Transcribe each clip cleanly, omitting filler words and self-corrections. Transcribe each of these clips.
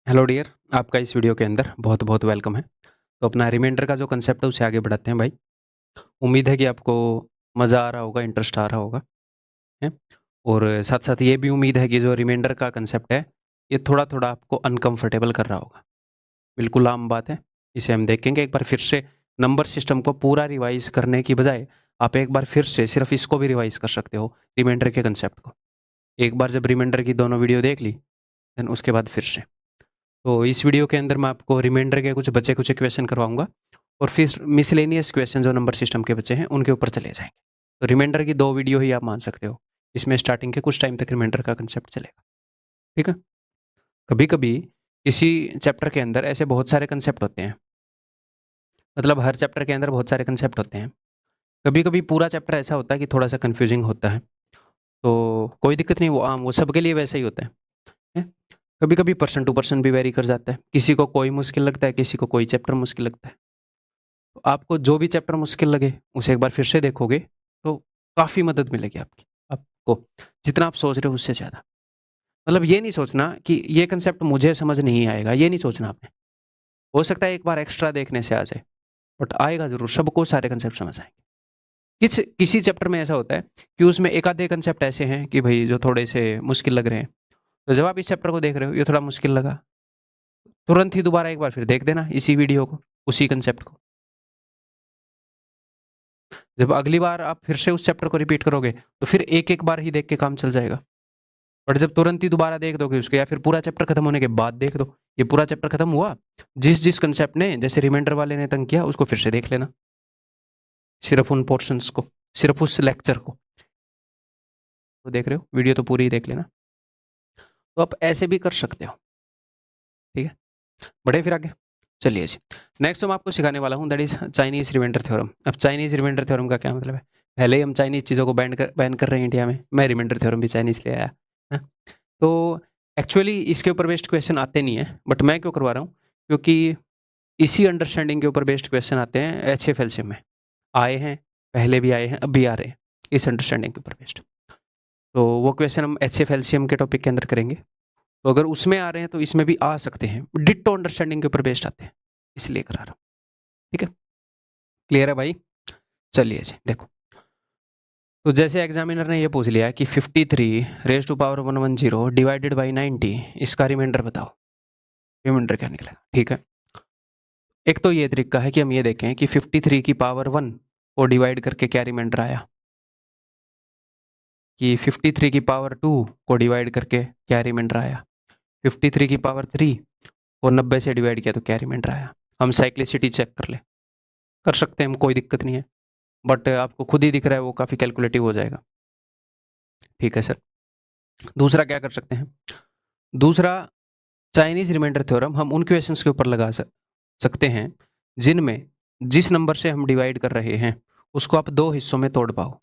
Hello dear, आपका इस video के अंदर बहुत बहुत वेलकम है। तो अपना रिमाइंडर का जो कंसेप्ट है उसे आगे बढ़ाते हैं भाई। उम्मीद है कि आपको मज़ा आ रहा होगा, इंटरेस्ट आ रहा होगा है। और साथ साथ ये भी उम्मीद है कि जो रिमाइंडर का कंसेप्ट है ये थोड़ा थोड़ा आपको अनकंफर्टेबल कर रहा होगा। बिल्कुल आम बात है। इसे हम देखेंगे एक बार फिर से। नंबर सिस्टम को पूरा रिवाइज करने की बजाय आप एक बार फिर से सिर्फ इसको भी रिवाइज कर सकते हो, रिमाइंडर के कंसेप्ट को। एक बार जब रिमाइंडर की दोनों वीडियो देख ली देन उसके बाद फिर से। तो इस वीडियो के अंदर मैं आपको रिमाइंडर के कुछ बचे कुछ क्वेश्चन करवाऊंगा और फिर मिसलेनियस क्वेश्चन जो नंबर सिस्टम के बचे हैं उनके ऊपर चले जाएंगे। तो रिमाइंडर की 2 वीडियो ही आप मान सकते हो। इसमें स्टार्टिंग के कुछ टाइम तक रिमाइंडर का कंसेप्ट चलेगा। ठीक है। कभी कभी किसी चैप्टर के अंदर ऐसे बहुत सारे कंसेप्ट होते हैं, मतलब हर चैप्टर के अंदर बहुत सारे कंसेप्ट होते हैं। कभी कभी पूरा चैप्टर ऐसा होता है कि थोड़ा सा कंफ्यूजिंग होता है। तो कोई दिक्कत नहीं, वो आम, वो सबके लिए वैसा ही होता है। कभी कभी पर्सन टू पर्सन भी वेरी कर जाता है। किसी को कोई मुश्किल लगता है, किसी को कोई चैप्टर मुश्किल लगता है। तो आपको जो भी चैप्टर मुश्किल लगे उसे एक बार फिर से देखोगे तो काफ़ी मदद मिलेगी आपकी आपको, जितना आप सोच रहे हो उससे ज़्यादा। मतलब ये नहीं सोचना कि ये कंसेप्ट मुझे समझ नहीं आएगा, ये नहीं सोचना आपने। हो सकता है एक बार एक्स्ट्रा देखने से आ जाए, बट आएगा ज़रूर, सबको सारे कंसेप्ट समझ आएंगे। किसी चैप्टर में ऐसा होता है कि उसमें एक आधे कंसेप्ट ऐसे हैं कि भाई जो थोड़े से मुश्किल लग रहे हैं। तो जब आप इस चैप्टर को देख रहे हो ये थोड़ा मुश्किल लगा, तुरंत ही दोबारा एक बार फिर देख देना इसी वीडियो को, उसी कंसेप्ट को। जब अगली बार आप फिर से उस चैप्टर को रिपीट करोगे तो फिर एक एक बार ही देख के काम चल जाएगा। बट जब तुरंत ही दोबारा देख दोगे उसको, या फिर पूरा चैप्टर खत्म होने के बाद देख दो, ये पूरा चैप्टर खत्म हुआ, जिस जिस कंसेप्ट ने, जैसे रिमाइंडर वाले ने तंग किया, उसको फिर से देख लेना, सिर्फ उन पोर्शंस को, सिर्फ उस लेक्चर को। तो देख रहे हो, वीडियो तो पूरी ही देख लेना। तो आप ऐसे भी कर सकते हो। ठीक है, बढ़े फिर आगे। चलिए जी, नेक्स्ट मैं आपको सिखाने वाला हूँ that is Chinese remainder theorem. अब चाइनीज रिमाइंडर थ्योरम का क्या मतलब है? पहले ही हम चाइनीज चीज़ों को बैन कर रहे हैं इंडिया में, मैं रिमाइंडर थ्योरम भी चाइनीज ले आया है। तो एक्चुअली इसके ऊपर बेस्ड क्वेश्चन आते नहीं है, बट मैं क्यों करवा रहा हूँ, क्योंकि इसी अंडरस्टैंडिंग के ऊपर बेस्ड क्वेश्चन आते हैं HFLCM में। आए हैं, पहले भी आए हैं, अब भी आ रहे हैं इस अंडरस्टैंडिंग के ऊपर बेस्ड। तो वो क्वेश्चन हम HFLCM के टॉपिक के अंदर करेंगे। तो अगर उसमें आ रहे हैं तो इसमें भी आ सकते हैं, डिट्टो अंडरस्टैंडिंग के ऊपर बेस्ड आते हैं, इसलिए करा रहा हूँ। ठीक है, क्लियर है भाई? चलिए जी, देखो। तो जैसे एग्जामिनर ने ये पूछ लिया कि 53 raise to power 110 divided by 90, इसका रिमाइंडर बताओ, रिमाइंडर क्या निकलेगा? ठीक है, एक तो ये तरीका है कि हम ये देखें कि 53 की पावर 1 को डिवाइड करके क्या रिमाइंडर आया, कि 53 की पावर 2 को डिवाइड करके क्या रिमाइंडर आया, 53 की पावर 3 को 90 से डिवाइड किया तो क्या रिमाइंडर आया। हम साइक्लिसिटी चेक कर ले, कर सकते हैं हम, कोई दिक्कत नहीं है। बट आपको खुद ही दिख रहा है वो काफ़ी कैलकुलेटिव हो जाएगा। ठीक है सर। दूसरा क्या कर सकते हैं? दूसरा, चाइनीज रिमाइंडर थ्योरम हम उन क्वेश्चंस के ऊपर लगा सकते हैं जिनमें जिस नंबर से हम डिवाइड कर रहे हैं उसको आप 2 हिस्सों में तोड़ पाओ।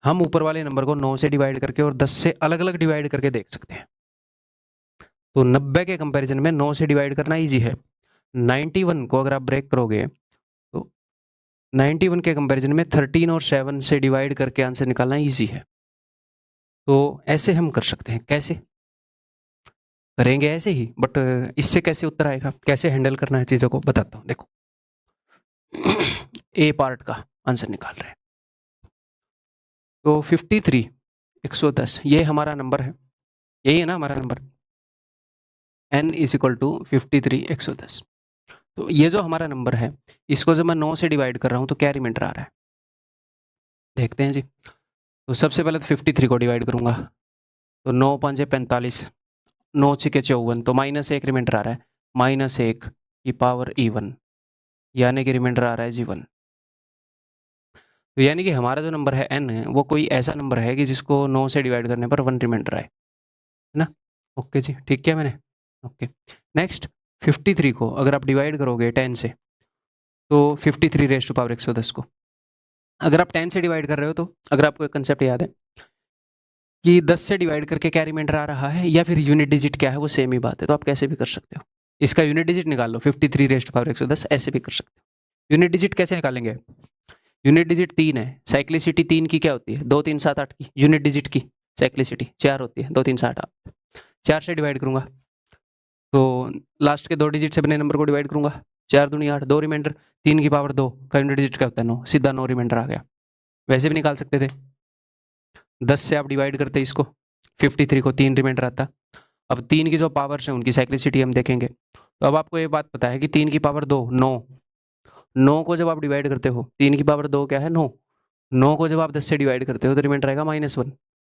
हम ऊपर वाले नंबर को 9 से डिवाइड करके और 10 से अलग अलग डिवाइड करके देख सकते हैं। तो 90 के कंपैरिजन में 9 से डिवाइड करना इजी है। 91 को अगर आप ब्रेक करोगे तो 91 के कंपैरिजन में 13 और 7 से डिवाइड करके आंसर निकालना इजी है। तो ऐसे हम कर सकते हैं। कैसे करेंगे? ऐसे ही, बट इससे कैसे उत्तर आएगा, कैसे हैंडल करना है चीज़ों को, बताता हूँ। देखो, ए पार्ट का आंसर निकाल रहे हैं। तो 53 110 ये हमारा नंबर है, यही है ना हमारा number, n is equal to 53 110। तो ये जो हमारा नंबर है इसको जब मैं 9 से डिवाइड कर रहा हूँ तो क्या रिमाइंडर आ रहा है, देखते हैं जी। तो सबसे पहले तो 53 को डिवाइड करूंगा, तो 9 5 45, 9 6 54, तो -1 रिमाइंडर आ रहा है, -1 की पावर E1, यानी कि रिमाइंडर आ रहा है G1। तो यानी कि हमारा जो नंबर है n वो कोई ऐसा नंबर है कि जिसको 9 से डिवाइड करने पर 1 रिमाइंडर आए, है ना? ओके जी, ठीक किया मैंने। ओके, नेक्स्ट 53 को अगर आप डिवाइड करोगे 10 से, तो 53 रेज टू पावर 110 को अगर आप 10 से डिवाइड कर रहे हो, तो अगर आपको एक कंसेप्ट याद है कि 10 से डिवाइड करके क्या रिमाइंडर आ रहा है या फिर यूनिट डिजिट क्या है, वो सेम ही बात है। तो आप कैसे भी कर सकते हो, इसका यूनिट डिजिट निकाल लो, 53 रेज टू पावर 110, ऐसे भी कर सकते हो। यूनिट डिजिट कैसे निकालेंगे? यूनिट डिजिट 3 है, साइक्लिसिटी 3 की क्या होती है, 2 3 7 8 की। यूनिट डिजिट की साइक्लिसिटी 4 होती है, 2 3 7 8। 4 से डिवाइड करूँगा, तो लास्ट के 2 डिजिट से बने नंबर को डिवाइड करूँगा, 4 दूनी 8, 2 रिमाइंडर, 3 की पावर 2 का यूनिट डिजिट क्या होता है 9, सीधा 9 रिमाइंडर आ गया। वैसे भी निकाल सकते थे, 10 से आप डिवाइड करते इसको, 53 को 3 रिमाइंडर आता। अब 3 की जो पावर्स हैं उनकी साइक्लिसिटी हम देखेंगे। तो अब आपको ये बात पता है कि 3 की पावर 2 9, 9 को जब आप डिवाइड करते हो, 3 की पावर 2 क्या है 9, 9 को जब आप 10 से डिवाइड करते हो तो रिमाइंडर आएगा -1।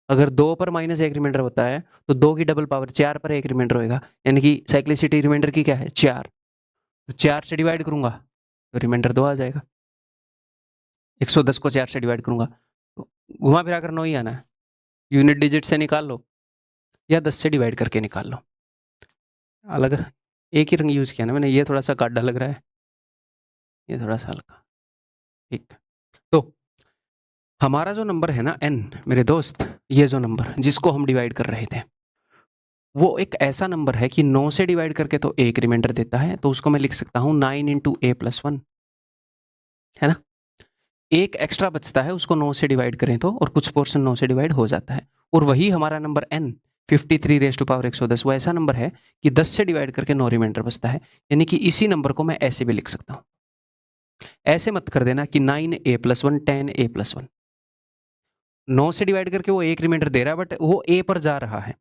अगर 2 पर -1 रिमाइंडर होता है तो 2 की डबल पावर 4 पर 1 रिमाइंडर होएगा, यानी कि साइक्लिसिटी रिमाइंडर की क्या है 4। तो 4 से डिवाइड करूंगा तो रिमाइंडर 2 आ जाएगा। 110 को 4 से डिवाइड करूंगा तो घुमा फिरा कर 9 ही आना है। यूनिट डिजिट से निकाल लो या 10 से डिवाइड करके निकाल लो। अलग एक ही रंग यूज किया ना मैंने, ये थोड़ा सा गाढ़ा लग रहा है, ये थोड़ा सा हल्का, ठीक। तो हमारा जो नंबर है ना n मेरे दोस्त, ये जो नंबर जिसको हम डिवाइड कर रहे थे वो एक ऐसा नंबर है कि 9 से डिवाइड करके तो 1 रिमाइंडर देता है, तो उसको मैं लिख सकता हूं 9 × a+1, है ना। एक एक्स्ट्रा बचता है, उसको 9 से डिवाइड करें तो, और कुछ पोर्शन 9 से डिवाइड हो जाता है। और वही हमारा नंबर n 53 वो ऐसा नंबर है कि 10 से डिवाइड करके 9 रिमाइंडर बचता है, यानी कि इसी नंबर को मैं ऐसे भी लिख सकता हूं। ऐसे मत कर देना कि 9a+1 10a+1, 9 से डिवाइड करके वो 1 रिमाइंडर दे रहा है बट वो a पर जा रहा है,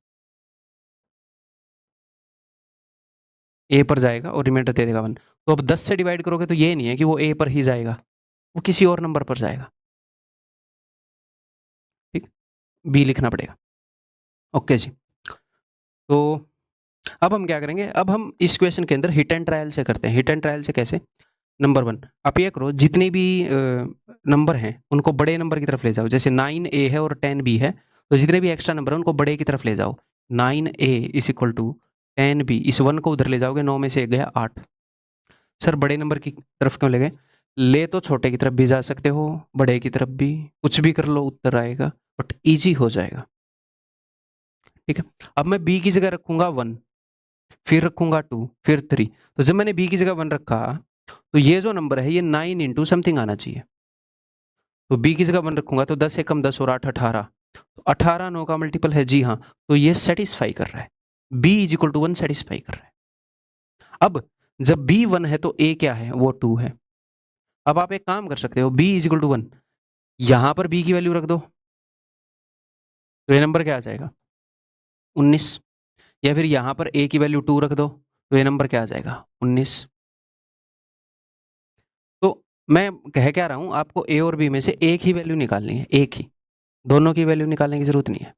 a पर जाएगा और रिमाइंडर दे देगा 1। तो अब 10 से डिवाइड करोगे तो ये नहीं है कि वो a पर ही जाएगा, वो किसी और नंबर पर जाएगा, ठीक, b लिखना पड़ेगा। ओके जी। तो अब हम क्या करेंगे, अब हम इस क्वेश्चन के अंदर हिट एंड ट्रायल से करते हैं। हिट एंड ट्रायल से कैसे, नंबर 1 आप ये करो, जितने भी नंबर हैं उनको बड़े नंबर की तरफ ले जाओ। जैसे 9a है और 10b है, तो जितने भी एक्स्ट्रा नंबर है उनको बड़े की तरफ ले जाओ। 9a = 10b, इस 1 को उधर ले जाओगे, 9 में से 1 गया 8। सर बड़े नंबर की तरफ क्यों ले गए, ले तो छोटे की तरफ भी जा सकते हो, बड़े की तरफ भी, कुछ भी कर लो उत्तर आएगा, बट ईजी हो जाएगा, ठीक है। अब मैं b की जगह रखूंगा 1, फिर रखूंगा 2, फिर 3। तो जब मैंने b की जगह 1 रखा तो ये जो नंबर है ये 9 × समथिंग आना चाहिए। तो b की जगह 1 रखूंगा तो 10 एकम 10 और 8 18, तो 18 9 का मल्टीपल है, जी हाँ, तो ये सेटिस्फाई कर रहा है, b = 1 सेटिस्फाई कर रहा है। अब जब b 1 है तो a क्या है, वो 2 है। अब आप एक काम कर सकते हो, b = 1, यहां पर b की वैल्यू रख दो, तो ये नंबर क्या आ जाएगा 19। या फिर यहां पर a की वैल्यू 2 रख दो, तो ये नंबर क्या आ जाएगा 19। तो मैं कह क्या रहा हूं, आपको a और b में से एक ही वैल्यू निकालनी है, एक ही, दोनों की वैल्यू निकालने की जरूरत नहीं है,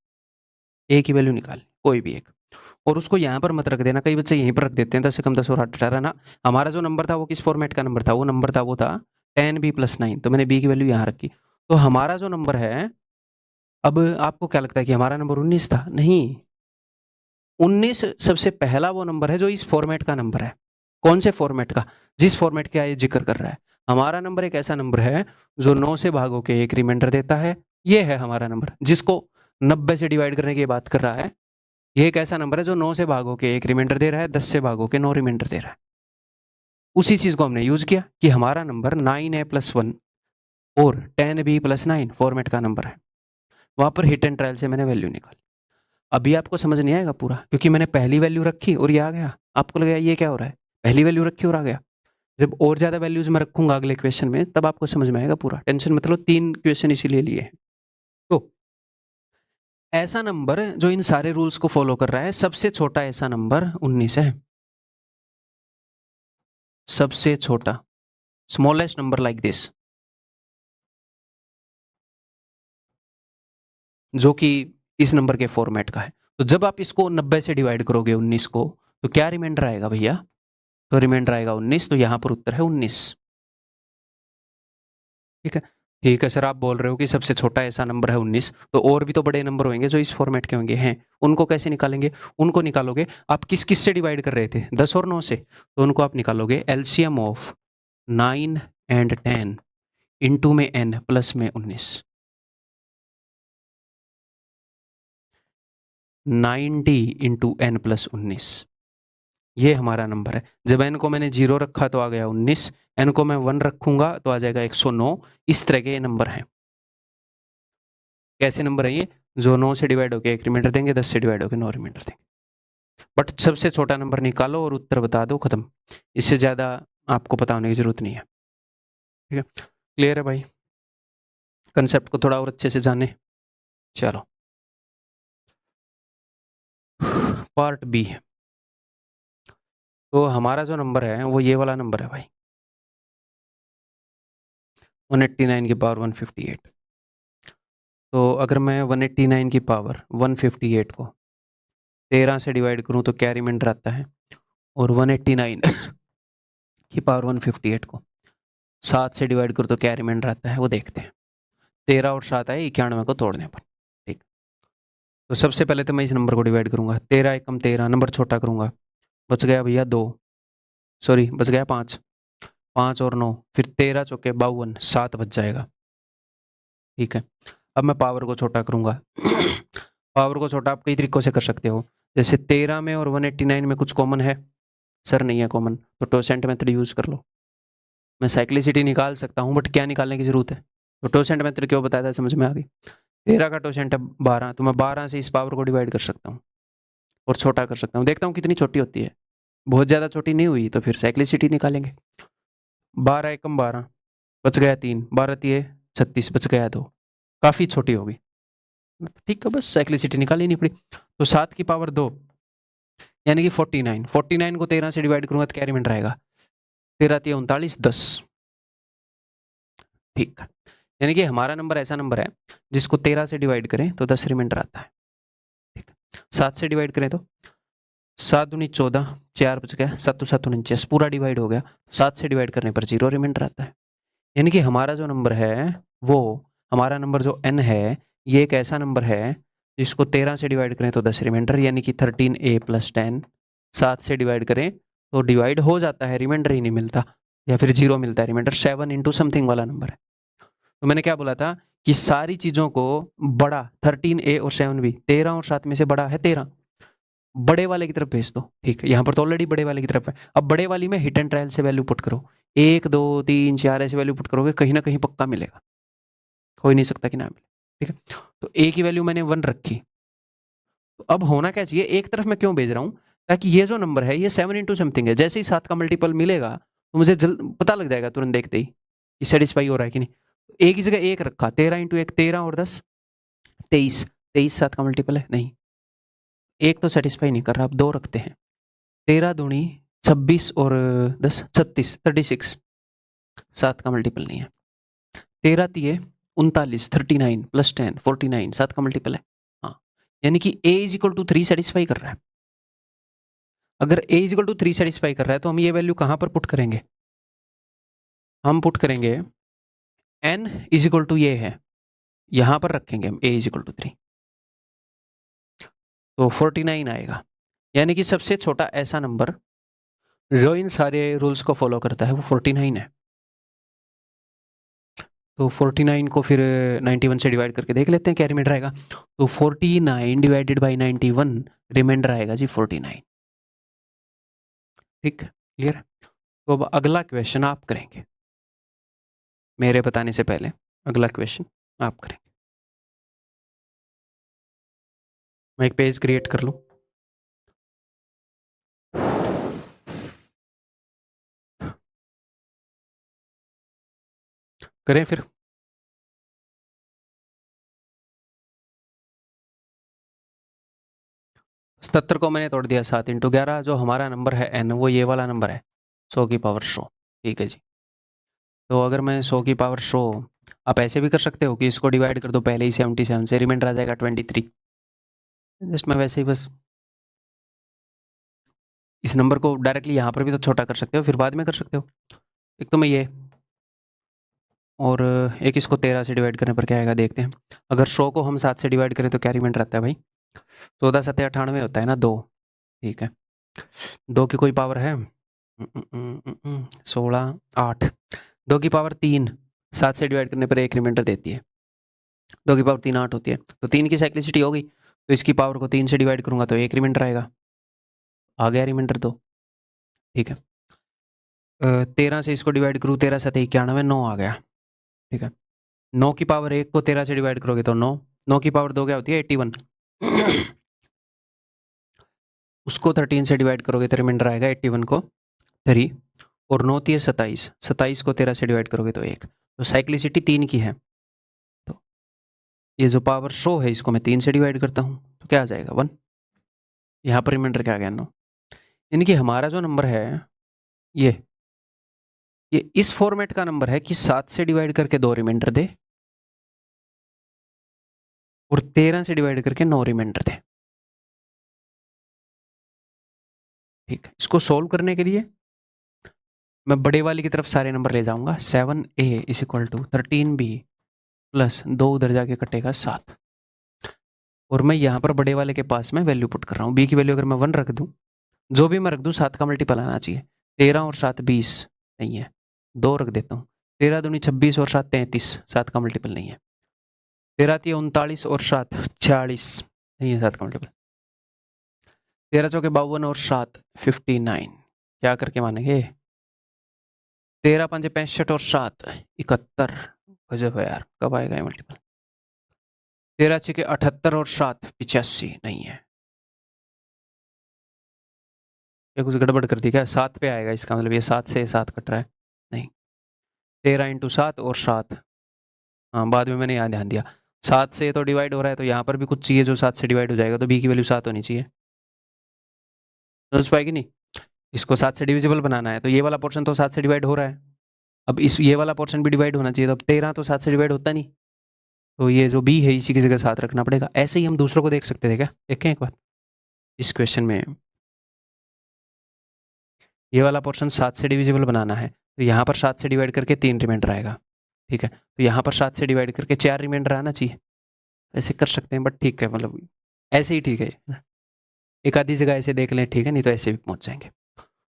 एक ही वैल्यू निकालनी, कोई भी एक। और उसको यहाँ पर मत रख देना, कई बच्चे यहीं पर रख देते हैं 10 एकम 10 और 8 18 ना। हमारा जो नंबर था वो किस फॉर्मेट का नंबर था, वो नंबर था, वो था 10b + 9, तो मैंने b की वैल्यू यहाँ रखी। तो हमारा जो नंबर है, अब आपको क्या लगता है कि हमारा नंबर 19 था? नहीं, 19 सबसे पहला वो नंबर है जो इस फॉर्मेट का नंबर है। कौन से फॉर्मेट का, जिस फॉर्मेट का ये जिक्र कर रहा है। हमारा नंबर एक ऐसा नंबर है जो 9 से भागों के एक रिमाइंडर देता है, ये है हमारा नंबर। जिसको 90 से डिवाइड करने की बात कर रहा है, ये एक ऐसा नंबर है जो 9 से भागों के एक रिमाइंडर दे रहा है, 10 से भागों के 9 रिमाइंडर दे रहा है। उसी चीज को हमने यूज किया कि हमारा नंबर 9a+1 और 10b + 9 फॉर्मेट का नंबर है। वहां पर हिट एंड ट्रायल से मैंने वैल्यू निकाली। अभी आपको समझ नहीं आएगा पूरा, क्योंकि मैंने पहली वैल्यू रखी और ये आ गया, आपको लगा ये क्या हो रहा है, पहली वैल्यू रखी और आ गया। जब और ज्यादा वैल्यूज मैं रखूंगा अगले क्वेश्चन में, तब आपको समझ में आएगा पूरा, टेंशन मत लो, 3 क्वेश्चन इसीलिए लिए हैं। तो ऐसा नंबर जो इन सारे रूल्स को फॉलो कर रहा है, सबसे छोटा ऐसा नंबर 19 है। सबसे छोटा, स्मॉलेस्ट नंबर लाइक दिस, जो कि इस नंबर के फॉर्मेट का है। तो जब आप इसको 90 से डिवाइड करोगे 19 को, तो क्या रिमाइंडर आएगा भैया, तो रिमाइंडर आएगा 19, तो यहां पर उत्तर है 19, ठीक है। ठीक है सर, आप बोल रहे हो कि सबसे छोटा ऐसा नंबर है 19, तो और भी तो बड़े नंबर होंगे जो इस फॉर्मेट के होंगे, हैं, उनको कैसे निकालेंगे? उनको निकालोगे आप किस किस से डिवाइड कर रहे थे, 10 और 9 से, तो उनको आप निकालोगे एलसीएम ऑफ 9 एंड 10 इंटू में n प्लस में 19, 90 इंटू n + 19, ये हमारा नंबर है। जब n को मैंने 0 रखा तो आ गया 19, n को मैं 1 रखूंगा तो आ जाएगा 109। इस तरह के नंबर हैं। कैसे नंबर है ये, जो 9 से डिवाइड होकर 1 रिमाइंडर देंगे, 10 से डिवाइड होकर 9 रिमाइंडर देंगे। बट सबसे छोटा नंबर निकालो और उत्तर बता दो, खत्म। इससे ज़्यादा आपको पता होने की ज़रूरत नहीं है। ठीक है, क्लियर है भाई? कंसेप्ट को थोड़ा और अच्छे से जाने। चलो पार्ट बी। तो हमारा जो नंबर है वो ये वाला नंबर है भाई, 189 की पावर 158। तो अगर मैं 189 की पावर 158 को 13 से डिवाइड करूं तो क्या रिमाइंडर आता है, और 189 की पावर 158 को 7 से डिवाइड करूं तो क्या रिमाइंडर आता है, वो देखते हैं। 13 और 7 आए 91 को तोड़ने पर। ठीक, तो सबसे पहले तो मैं इस नंबर को डिवाइड करूंगा, 13 एकम 13, नंबर छोटा करूंगा, बच गया भैया 2, सॉरी बच गया 5, 5 और 9, फिर 13 चौके 52, 7 बच जाएगा। ठीक है, अब मैं पावर को छोटा करूंगा। पावर को छोटा आप कई तरीकों से कर सकते हो, जैसे 13 में और 189 में कुछ कॉमन है, सर नहीं है कॉमन, तो टोसेंट मेथड यूज कर लो। मैं साइक्लिसिटी निकाल सकता हूँ, बट क्या निकालने की जरूरत है, तो टोसेंट मेथड क्यों बताया था, समझ में आ गई। 13 का टोसेंट है 12, तो मैं 12 से इस पावर को डिवाइड कर सकता हूँ और छोटा कर सकता हूँ, देखता हूँ कितनी छोटी होती है। बहुत ज़्यादा छोटी नहीं हुई तो फिर साइक्लिसिटी निकालेंगे। 12 एकम 12, बच गया 3, 12 तिये 36, बच गया 2, काफ़ी छोटी होगी। ठीक है, बस साइक्लिसिटी निकाली नहीं पड़ी। तो 7 की पावर 2 यानी कि 49, 49 को 13 से डिवाइड करूंगा तो क्या रिमाइंडर आएगा, 13 तिये 39, 10। ठीक है, यानी कि हमारा नंबर ऐसा नंबर है जिसको 13 से डिवाइड करें तो 10 रिमाइंडर आता है। ठीक है, 7 से डिवाइड करें तो 7 दूनी 14, 4 बच गया, 7 7 49, पूरा डिवाइड हो गया। 7 से डिवाइड करने पर 0 रिमाइंडर आता है। यानी कि हमारा जो नंबर है वो, हमारा नंबर जो n है, ये एक ऐसा नंबर है जिसको 13 से डिवाइड करें तो 10 रिमाइंडर, यानी कि 13a + 10। 7 से डिवाइड करें तो डिवाइड हो जाता है, रिमाइंडर ही नहीं मिलता, या फिर 0 मिलता है रिमाइंडर। 7 इंटू समथिंग वाला नंबर है। तो मैंने क्या बोला था कि सारी चीज़ों को बड़ा 13a और 7b, 13 और 7 में से बड़ा है 13, बड़े वाले की तरफ भेज दो। ठीक है, यहाँ पर तो ऑलरेडी बड़े वाले की तरफ है। अब बड़े वाली में हिट एंड ट्रायल से वैल्यू पुट करो, 1 2 3 4 ऐसे वैल्यू पुट करोगे, कहीं ना कहीं पक्का मिलेगा, हो ही नहीं सकता कि ना मिले। ठीक है, तो ए की वैल्यू मैंने 1 रखी। तो अब होना क्या चाहिए, एक तरफ मैं क्यों भेज रहा हूँ, ताकि ये जो नंबर है ये 7 इंटू समथिंग है, जैसे ही 7 का मल्टीपल मिलेगा तो मुझे जल्द पता लग जाएगा तुरंत देखते ही कि सेटिस्फाई हो रहा है कि नहीं। ए की जगह 1 रखा, 13 इंटू 1 13 और 10 23, 23 7 का मल्टीपल है नहीं, एक तो सेटिस्फाई नहीं कर रहा, अब 2 रखते हैं। 13 दूनी 26 और 10 36, 36, 7 का मल्टीपल नहीं है। 13 तिये 39, 39 + 10 49, 7 का मल्टीपल है। हाँ, यानी कि a = 3 सेटिस्फाई कर रहा है। अगर a = 3 सेटिस्फाई कर रहा है तो हम ये वैल्यू कहां पर पुट करेंगे, हम पुट करेंगे n = ये है, यहां पर रखेंगे हम a = 3, तो 49 आएगा। यानी कि सबसे छोटा ऐसा नंबर जो इन सारे रूल्स को फॉलो करता है वो 49 है। तो 49 को फिर 91 से डिवाइड करके देख लेते हैं क्या रिमाइंडर आएगा। तो 49 डिवाइडेड बाई 91, रिमाइंडर आएगा जी 49। ठीक, क्लियर है। तो अब अगला क्वेश्चन आप करेंगे, मेरे बताने से पहले अगला क्वेश्चन आप करेंगे। मैं एक पेज क्रिएट कर लूं, करें फिर। 77 को मैंने तोड़ दिया 7 इंटू 11, जो हमारा नंबर है n, वो ये वाला नंबर है 100 की पावर 100। ठीक है जी, तो अगर मैं 100 की पावर 100, आप ऐसे भी कर सकते हो कि इसको डिवाइड कर दो पहले ही 77 से, रिमाइंडर आ जाएगा 23। जस्ट मैं वैसे ही बस इस नंबर को डायरेक्टली यहाँ पर भी तो छोटा कर सकते हो, फिर बाद में कर सकते हो। एक तो मैं ये, और एक इसको 13 से डिवाइड करने पर क्या आएगा देखते हैं। अगर 100 को हम 7 से डिवाइड करें तो क्या रिमाइंडर आता है भाई, 14 7 98 होता है ना, 2। ठीक है, 2 की कोई पावर है 16 8, 2 की पावर 3, 7 से डिवाइड करने पर एक रिमाइंडर देती है, 2 की पावर 3 8 होती है, तो 3 की साइक्लिसिटी हो गई, तो इसकी पावर को 3 से डिवाइड करूंगा तो एक रिमाइंडर आएगा, आ गया रिमाइंडर 2। ठीक है, 13 से इसको डिवाइड करूँ, 13 7 91, 9 आ गया। ठीक है, 9 की पावर 1 को 13 से डिवाइड करोगे तो 9, 9 की पावर 2 क्या होती है 81। उसको 13 से डिवाइड करोगे तो रिमाइंडर आएगा 81 को 3, और 9 3 27, 27 को 13 से डिवाइड करोगे तो 1। तो साइक्लिसिटी 3 की है। तो ये जो पावर शो है इसको मैं 3 से डिवाइड करता हूँ तो क्या आ जाएगा 1। यहाँ पर रिमाइंडर क्या आ गया 9। यानी कि हमारा जो नंबर है ये इस फॉर्मेट का नंबर है कि 7 से डिवाइड करके 2 रिमाइंडर दे और 13 से डिवाइड करके 9 रिमाइंडर दे। ठीक है, इसको सोल्व करने के लिए मैं बड़े वाले की तरफ सारे नंबर ले जाऊंगा। 7a is equal to 13b plus 2 उधर जाके कटेगा 7, और मैं यहाँ पर बड़े वाले के पास में वैल्यू पुट कर रहा हूँ। b की वैल्यू अगर मैं 1 रख दूँ, जो भी मैं रख दूँ 7 का मल्टीपल आना चाहिए। 13 और 7 20 नहीं है, 2 रख देता हूँ। 13 दूनी 26 और 7 33, 7 का मल्टीपल नहीं है। 13 3 39 और 7 46 नहीं है, 7 का मल्टीपल। 13 चौके 52 और 7 59, क्या करके मानेंगे। 13 5 65 और 7 71, गजब है यार, कब आएगा ये मल्टीपल। 13 6 78 और 7 85 नहीं है। ये कुछ गड़बड़ कर दी क्या, 7 पे आएगा इसका मतलब, ये 7 से 7 कट रहा है नहीं। 13 इंटू 7 और 7, हाँ बाद में मैंने यहाँ ध्यान दिया 7 से तो डिवाइड हो रहा है, तो यहाँ पर भी कुछ चाहिए जो 7 से डिवाइड हो जाएगा, तो b की वैल्यू 7 होनी चाहिए। समझ पाएगी नहीं, इसको 7 से डिविजिबल बनाना है तो ये वाला पोर्शन तो 7 से डिवाइड हो रहा है। अब इस ये वाला पोर्शन भी डिवाइड होना चाहिए, तो अब 13 तो 7 से डिवाइड होता नहीं, तो ये जो b है इसी की जगह 7 रखना पड़ेगा। ऐसे ही हम दूसरों को देख सकते थे क्या, देखें एक बार। इस क्वेश्चन में ये वाला पोर्शन 7 से डिविजिबल बनाना है, तो यहाँ पर 7 से डिवाइड करके 3 रिमाइंडर आएगा। ठीक है, तो यहाँ पर 7 से डिवाइड करके 4 रिमाइंडर आना चाहिए। ऐसे कर सकते हैं, बट ठीक है, मतलब ऐसे ही ठीक है। एक आधी जगह ऐसे देख लें, ठीक है, नहीं तो ऐसे भी पहुंच जाएंगे।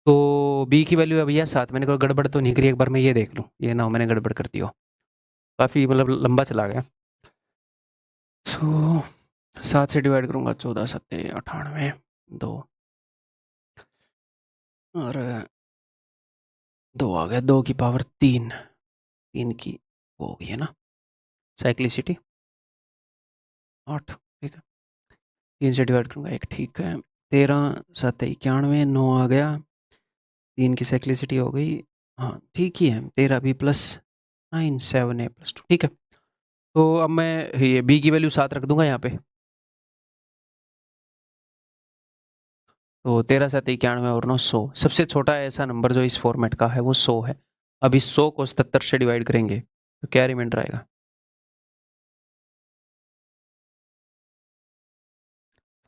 तो b की वैल्यू है भैया 7। मैंने कोई गड़बड़ तो नहीं करी, एक बार मैं ये देख लूँ, ये ना हो मैंने गड़बड़ कर दी हो। काफ़ी मतलब लंबा चला गया। तो 7 से डिवाइड करूँगा 14 7 98 2, और 2 आ गया, 2 की पावर 3, 3 की वो हो गई है ना साइक्लिसिटी 8। ठीक है, 3 से डिवाइड करूँगा 1, ठीक है। 13 7 91 9 आ गया, 3 की साइक्लिसिटी हो गई, हाँ ठीक ही है। 13 b प्लस 9 7 a प्लस 2, ठीक है। तो अब मैं ये b की वैल्यू 7 रख दूंगा यहाँ पे, तो 13 7 91 और 9 100। सबसे छोटा ऐसा नंबर जो इस फॉर्मेट का है वो 100 है। अब इस 100 को 77 से डिवाइड करेंगे तो क्या रिमाइंडर आएगा,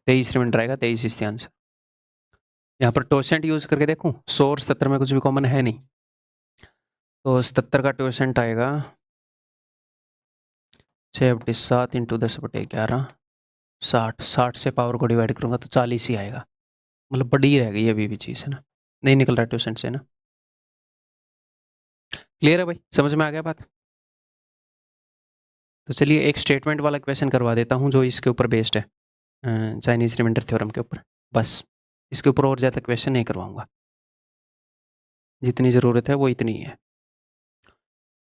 23 रिमाइंडर आएगा, 23 इसका आंसर। यहाँ पर टोसेंट यूज करके देखूं, 100 और 77 में कुछ भी कॉमन है नहीं, तो 77 का टोसेंट आएगा 6/7 इंटू 10/11 60। 60 से पावर को डिवाइड करूंगा तो 40 ही आएगा, मतलब बड़ी रह गई अभी भी चीज़ है ना, नहीं निकल रहा टोसेंट से ना। क्लियर है भाई, समझ में आ गया बात। तो चलिए एक स्टेटमेंट वाला क्वेश्चन करवा देता हूँ जो इसके ऊपर बेस्ड है, चाइनीज रिमाइंडर थ्योरम के ऊपर। बस इसके ऊपर और ज़्यादा क्वेश्चन नहीं करवाऊंगा, जितनी ज़रूरत है वो इतनी ही है।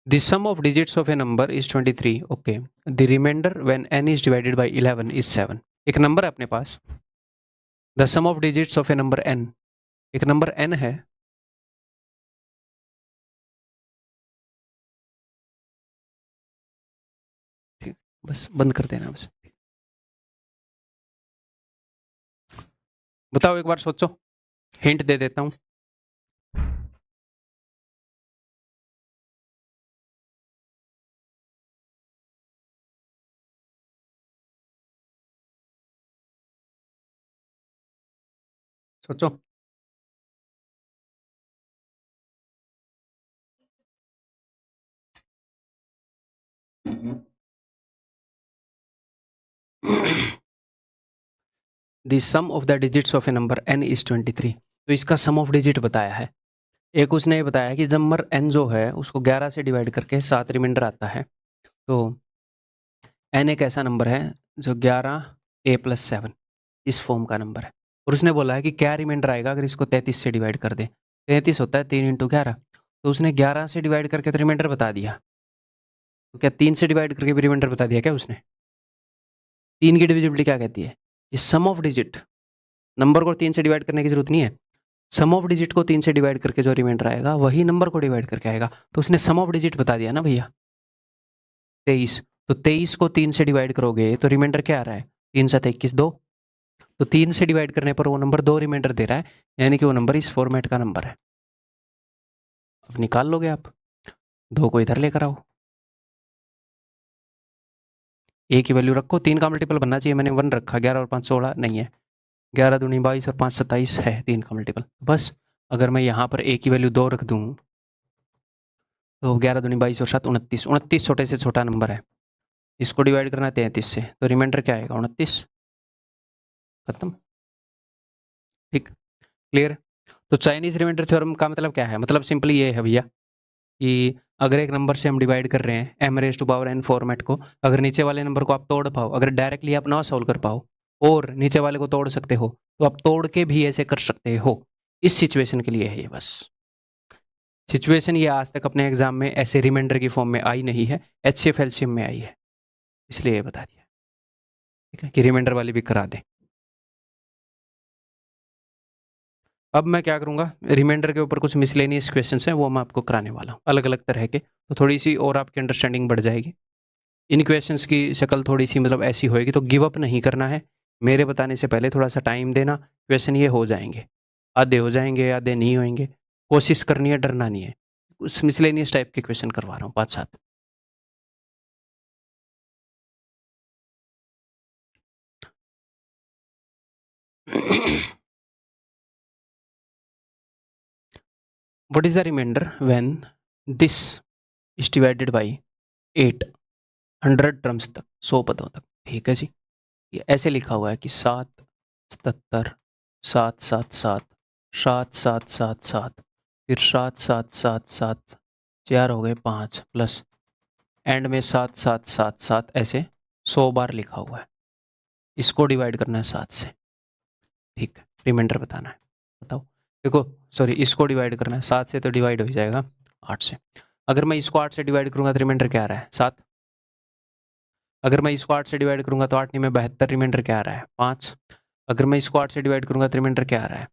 The sum of digits of a number is 23. Okay. The remainder when n is divided by 11 is 7. एक नंबर है अपने पास, the sum of digits of a number n, एक नंबर n है, ठीक, बस बंद कर देना बस। बताओ एक बार सोचो, हिंट दे देता हूँ। सोचो। The sum of the digits of a number n is 23. तो इसका सम ऑफ डिजिट बताया है। एक उसने ये बताया कि नंबर n जो है उसको 11 से डिवाइड करके 7 रिमाइंडर आता है, तो n एक ऐसा नंबर है जो 11a + 7 इस फॉर्म का नंबर है। और उसने बोला है कि क्या रिमाइंडर आएगा अगर इसको 33 से डिवाइड कर दे। 33 होता है 3 × 11, तो उसने 11 से डिवाइड करके तो रिमाइंडर बता दिया, तो क्या 3 से डिवाइड करके भी रिमाइंडर बता दिया क्या उसने। 3 की डिविजिबिलिटी क्या कहती है, ये सम ऑफ डिजिट नंबर को 3 से डिवाइड करने की जरूरत नहीं है। सम ऑफ डिजिट को 3 से डिवाइड करके जो रिमाइंडर आएगा वही नंबर को डिवाइड करके आएगा। तो उसने सम ऑफ डिजिट बता दिया ना भैया, 23। तो 23 को 3 से डिवाइड करोगे तो रिमाइंडर क्या आ रहा है, 3 7 21 2। तो 3 से डिवाइड करने पर वो नंबर 2 रिमाइंडर दे रहा है, यानी कि वो नंबर इस फॉर्मेट का नंबर है। अब निकाल लोगे आप, 2 को इधर लेकर आओ, ए की वैल्यू रखो, 3 का मल्टीपल बनना चाहिए, मैंने 1 रखा, 11 और 5 16 नहीं है, 11 दूनी 22 और 5 27 है 3 का मल्टीपल। बस अगर मैं यहाँ पर ए की वैल्यू 2 रख दूँ तो 11 दूनी 22 और 7 29, 29 छोटे से छोटा नंबर है, इसको डिवाइड करना है 33 से, तो रिमाइंडर क्या आएगा 29। खत्म, ठीक, क्लियर। तो चाइनीज रिमाइंडर थ्योरम का मतलब क्या है, मतलब सिंपली ये है भैया कि अगर एक नंबर से हम डिवाइड कर रहे हैं m⁻n फॉर्मेट को, अगर नीचे वाले नंबर को आप तोड़ पाओ, अगर डायरेक्टली आप ना सॉल्व कर पाओ और नीचे वाले को तोड़ सकते हो तो आप तोड़ के भी ऐसे कर सकते हो। इस सिचुएशन के लिए है ये, बस सिचुएशन ये आज तक अपने एग्जाम में ऐसे रिमाइंडर की फॉर्म में आई नहीं है, HCF LCM में आई है, इसलिए ये बता दिया, ठीक है, कि रिमाइंडर वाली भी करा दें। अब मैं क्या करूंगा, रिमाइंडर के ऊपर कुछ मिसलेनियस क्वेश्चंस हैं वो मैं आपको कराने वाला हूँ अलग अलग तरह के, तो थोड़ी सी और आपकी अंडरस्टैंडिंग बढ़ जाएगी। इन क्वेश्चंस की शक्ल थोड़ी सी मतलब ऐसी होएगी, तो गिव अप नहीं करना है, मेरे बताने से पहले थोड़ा सा टाइम देना, क्वेश्चन ये हो जाएंगे, आधे हो जाएंगे आधे नहीं होंगे, कोशिश करनी है, डरना नहीं है। कुछ मिसलेनियस टाइप के क्वेश्चन करवा रहा हूँ 5-7। What is the remainder when this is divided by 8 100 terms तक, 100 पदों तक, ठीक है जी। ये ऐसे लिखा हुआ है कि 7 77 7 7 7 7 7 7 7 फिर 7 7 7 7 4 हो गए 5 प्लस एंड में 7 7 7 7, ऐसे 100 बार लिखा हुआ है। इसको डिवाइड करना है 7 से, ठीक है, रिमाइंडर बताना है, बताओ। देखो सॉरी, इसको डिवाइड करना है 7 से, तो डिवाइड हो जाएगा 8 से। अगर मैं इसको 8 से डिवाइड करूंगा तो रिमाइंडर क्या आ रहा है 7। अगर मैं इसको 8 से डिवाइड करूंगा तो 8 में 72, रिमाइंडर क्या आ रहा है 5। अगर मैं इसको 8 से डिवाइड करूंगा तो रिमाइंडर क्या आ रहा है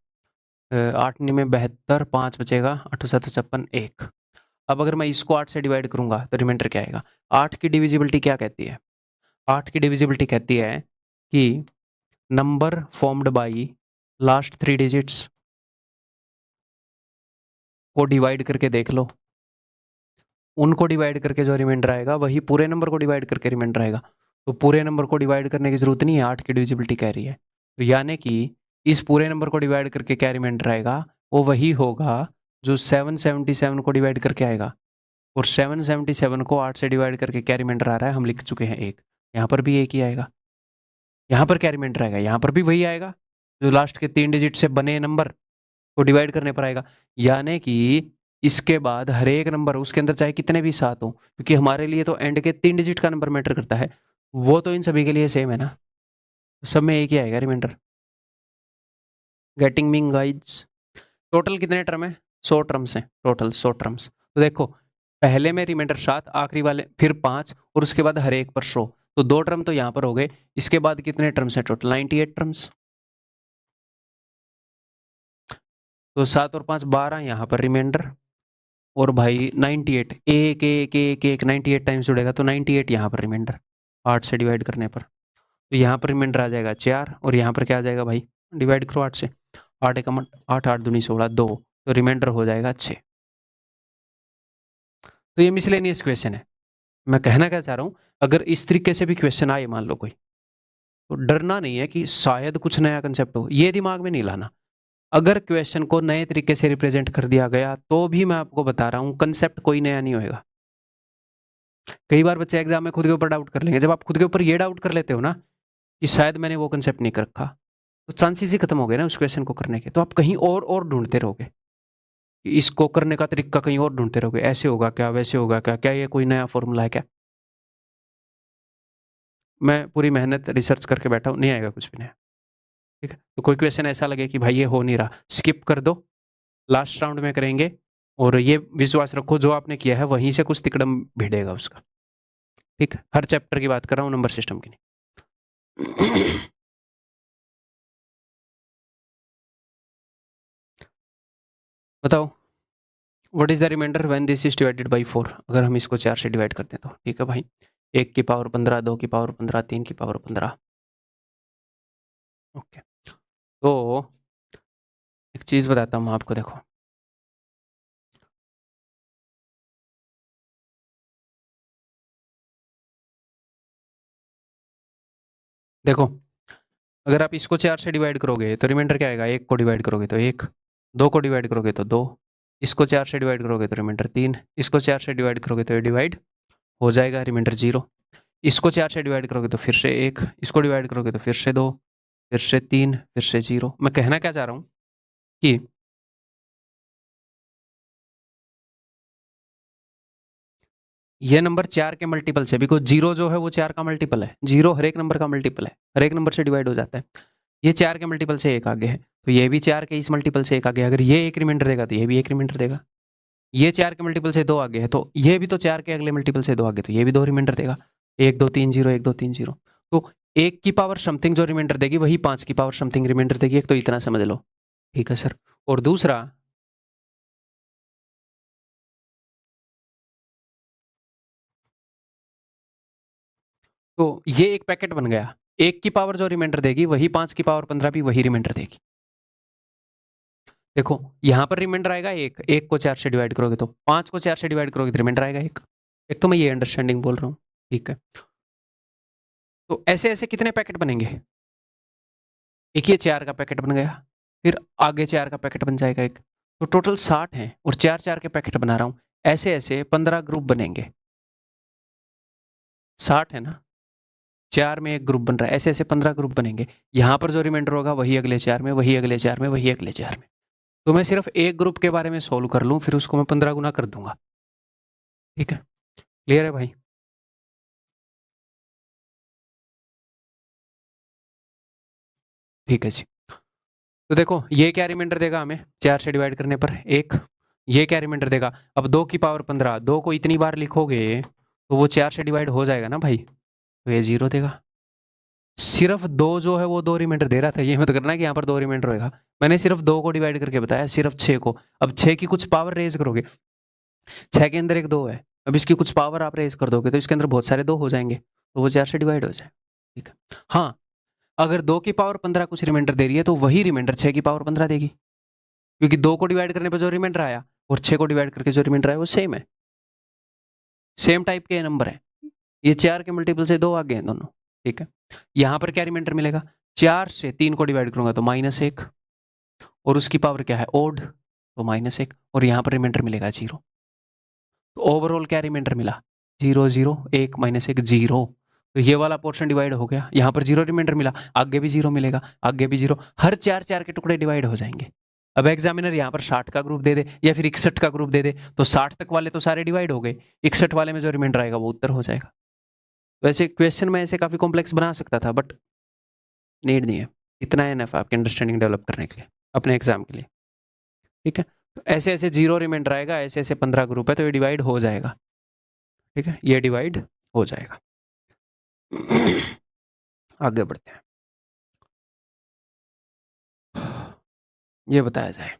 8 में 72, 5 बचेगा, 8 7 56 1। अब अगर मैं इसको 8 से डिवाइड करूंगा तो रिमाइंडर क्या आएगा। 8 की डिविजिबिलिटी क्या कहती है, 8 की डिविजिबिलिटी कहती है कि number formed by last 3 digits को डिवाइड करके देख लो, उनको डिवाइड करके जो रिमाइंडर आएगा वही पूरे नंबर को डिवाइड करके रिमाइंडर आएगा। तो पूरे नंबर को डिवाइड करने की जरूरत नहीं है, 8 की डिविजिबिलिटी कह रही है, तो यानी कि इस पूरे नंबर को डिवाइड करके क्या रिमाइंडर आएगा, वो वही होगा जो 777 को डिवाइड करके आएगा। और 777 को 8 से डिवाइड करके क्या रिमाइंडर आ रहा है, हम लिख चुके हैं 1, यहाँ पर भी 1 ही आएगा। यहाँ पर क्या रिमाइंडर आएगा, यहाँ पर भी वही आएगा जो लास्ट के 3 डिजिट से बने नंबर को डिवाइड करने पर आएगा। यानी कि इसके बाद हर एक नंबर, उसके अंदर चाहे कितने भी 7 हो, क्योंकि हमारे लिए तो एंड के 3 डिजिट का नंबर मैटर करता है, वो तो इन सभी के लिए सेम है ना, सब में एक ही आएगा remainder. Getting mean guides. Total कितने टर्म है, 100 टर्म्स हैं टोटल, 100 टर्म्स। तो देखो पहले में रिमाइंडर 7, आखिरी वाले फिर 5 और उसके बाद हर एक पर 100, तो 2 टर्म तो यहाँ पर हो गए। इसके बाद कितने टर्म्स हैं टोटल, 98 टर्म्स। तो 7 और 5 12 यहाँ पर रिमाइंडर, और भाई 98 एक एक एक एक 98 टाइम्स जुड़ेगा, तो 98 यहाँ पर रिमाइंडर 8 से डिवाइड करने पर। तो यहाँ पर रिमाइंडर आ जाएगा 4, और यहाँ पर क्या आ जाएगा भाई, डिवाइड करो 8 से, 8 एक 8 8 दूनी 16 2, तो रिमाइंडर हो जाएगा 6। तो ये मिसलेनियस क्वेश्चन है। मैं कहना क्या चाह रहा हूँ, अगर इस तरीके से भी क्वेश्चन आए मान लो कोई, तो डरना नहीं है कि शायद कुछ नया कंसेप्ट हो, ये दिमाग में नहीं लाना। अगर क्वेश्चन को नए तरीके से रिप्रेजेंट कर दिया गया तो भी मैं आपको बता रहा हूँ कंसेप्ट कोई नया नहीं होएगा। कई बार बच्चे एग्जाम में खुद के ऊपर डाउट कर लेंगे, जब आप खुद के ऊपर ये डाउट कर लेते हो ना कि शायद मैंने वो कंसेप्ट नहीं कर रखा, तो चांसेस ही खत्म हो गए ना उस क्वेश्चन को करने के, तो आप कहीं और ढूंढते रहोगे, इसको करने का तरीका कहीं और ढूंढते रहोगे, ऐसे होगा क्या, वैसे होगा क्या, क्या ये कोई नया फॉर्मूला है क्या। मैं पूरी मेहनत रिसर्च करके बैठा हूँ, नहीं आएगा कुछ भी नया, ठीक है। तो कोई क्वेश्चन ऐसा लगे कि भाई ये हो नहीं रहा, स्किप कर दो, लास्ट राउंड में करेंगे, और ये विश्वास रखो जो आपने किया है वहीं से कुछ तिकड़म भिड़ेगा उसका, ठीक है। हर चैप्टर की बात कर रहा हूँ, नंबर सिस्टम की नहीं। बताओ what is the remainder when this is divided by 4। अगर हम इसको 4 से डिवाइड करते हैं तो ठीक है भाई। 1 की पावर 15, 2 की पावर 15, 3 की पावर 15। ओके, तो एक चीज बताता हूँ आपको, देखो देखो अगर आप इसको 4 से डिवाइड करोगे तो रिमाइंडर क्या आएगा, 1 को डिवाइड करोगे तो 1, 2 को डिवाइड करोगे तो 2, इसको 4 से डिवाइड करोगे तो रिमाइंडर 3, इसको 4 से डिवाइड करोगे तो ये डिवाइड हो जाएगा, रिमाइंडर 0। इसको 4 से डिवाइड करोगे तो फिर से 1, इसको डिवाइड करोगे तो फिर से 2, फिर से 3, फिर से 0। मैं कहना क्या चाह रहा हूँ कि ये नंबर 4 के मल्टीपल से, बिकॉज 0 जो है वो 4 का मल्टीपल है, 0 हर एक नंबर का मल्टीपल है, हर एक नंबर से डिवाइड हो जाता है। ये 4 के मल्टीपल से एक आगे है, तो ये भी 4 के इस मल्टीपल से एक आगे है। अगर ये एक रिमाइंडर देगा तो ये भी एक रिमाइंडर देगा। ये 4 के मल्टीपल से 2 आगे है, तो ये भी तो 4 के अगले मल्टीपल से 2 आगे, तो ये भी 2 रिमाइंडर देगा। 1 2 3 0, 1 2 3 0। तो 1 की पावर समथिंग जो रिमाइंडर देगी वही 5 की पावर समथिंग रिमाइंडर देगी। एक तो इतना समझ लो, ठीक है सर। और दूसरा, तो ये एक पैकेट बन गया। 1 की पावर जो रिमाइंडर देगी वही 5 की पावर 15 भी वही रिमाइंडर देगी। देखो यहां पर रिमाइंडर आएगा 1, 1 को 4 से डिवाइड करोगे तो 5 को 4 से डिवाइड करोगे तो रिमाइंडर आएगा 1। एक तो मैं ये अंडरस्टैंडिंग बोल रहा हूँ, ठीक है। तो ऐसे ऐसे कितने पैकेट बनेंगे, एक ये 4 का पैकेट बन गया, फिर आगे 4 का पैकेट बन जाएगा एक, तो टोटल 60 है और 4 4 के पैकेट बना रहा हूं। ऐसे ऐसे 15 ग्रुप बनेंगे। 60 है ना, 4 में एक ग्रुप बन रहा है, ऐसे ऐसे 15 ग्रुप बनेंगे। यहां पर जो रिमाइंडर होगा वही अगले 4 में, वही अगले 4 में, वही अगले 4 में। तो मैं सिर्फ एक ग्रुप के बारे में सोल्व कर लूं, फिर उसको मैं 15 गुना कर दूंगा। ठीक है, क्लियर है भाई। ठीक है जी। तो देखो ये क्या रिमाइंडर देगा हमें 4 से डिवाइड करने पर 1। ये क्या रिमाइंडर देगा, अब 2 की पावर 15, 2 को इतनी बार लिखोगे तो वो 4 से डिवाइड हो जाएगा ना भाई, तो ये 0 देगा। सिर्फ 2 जो है वो 2 रिमाइंडर दे रहा था, ये मत करना कि यहाँ पर 2 रिमाइंडर होगा। मैंने सिर्फ 2 को डिवाइड करके बताया, सिर्फ 6 को। अब 6 की कुछ पावर रेज करोगे, 6 के अंदर एक 2 है, अब इसकी कुछ पावर आप रेज कर दोगे तो इसके अंदर बहुत सारे 2 हो जाएंगे, तो वो 4 से डिवाइड हो जाए। ठीक है, हाँ अगर 2 की पावर 15 कुछ रिमाइंडर दे रही है तो वही रिमाइंडर 6 की पावर 15 देगी, क्योंकि 2 को डिवाइड करने पर जो रिमाइंडर आया और 6 को डिवाइड करके जो रिमाइंडर आया वो सेम है, सेम टाइप के नंबर है। ये 4 के मल्टीपल से 2 आगे हैं दोनों। ठीक है, यहां पर क्या रिमाइंडर मिलेगा, 4 से 3 को डिवाइड करूंगा तो -1, और उसकी पावर क्या है ओड, तो -1, और यहां पर रिमाइंडर मिलेगा 0। तो ओवरऑल क्या रिमाइंडर मिला, 0 0 1 -1 0। तो ये वाला पोर्शन डिवाइड हो गया, यहाँ पर 0 रिमाइंडर मिला, आगे भी 0 मिलेगा, आगे भी 0, हर 4 4 के टुकड़े डिवाइड हो जाएंगे। अब एग्जामिनर यहाँ पर 60 का ग्रुप दे दे या फिर 61 का ग्रुप दे दे, तो 60 तक वाले तो सारे डिवाइड हो गए, 61 वाले में जो रिमाइंडर आएगा वो उत्तर हो जाएगा। वैसे क्वेश्चन में ऐसे काफी कॉम्प्लेक्स बना सकता था, बट नीड नहीं है, इतना है एनफ आपकी अंडरस्टैंडिंग डेवलप करने के लिए, अपने एग्जाम के लिए। ठीक है, तो ऐसे ऐसे 0 रिमाइंडर आएगा, ऐसे ऐसे 15 ग्रुप है तो ये डिवाइड हो जाएगा। ठीक है, ये डिवाइड हो जाएगा। आगे बढ़ते हैं, ये बताया जाए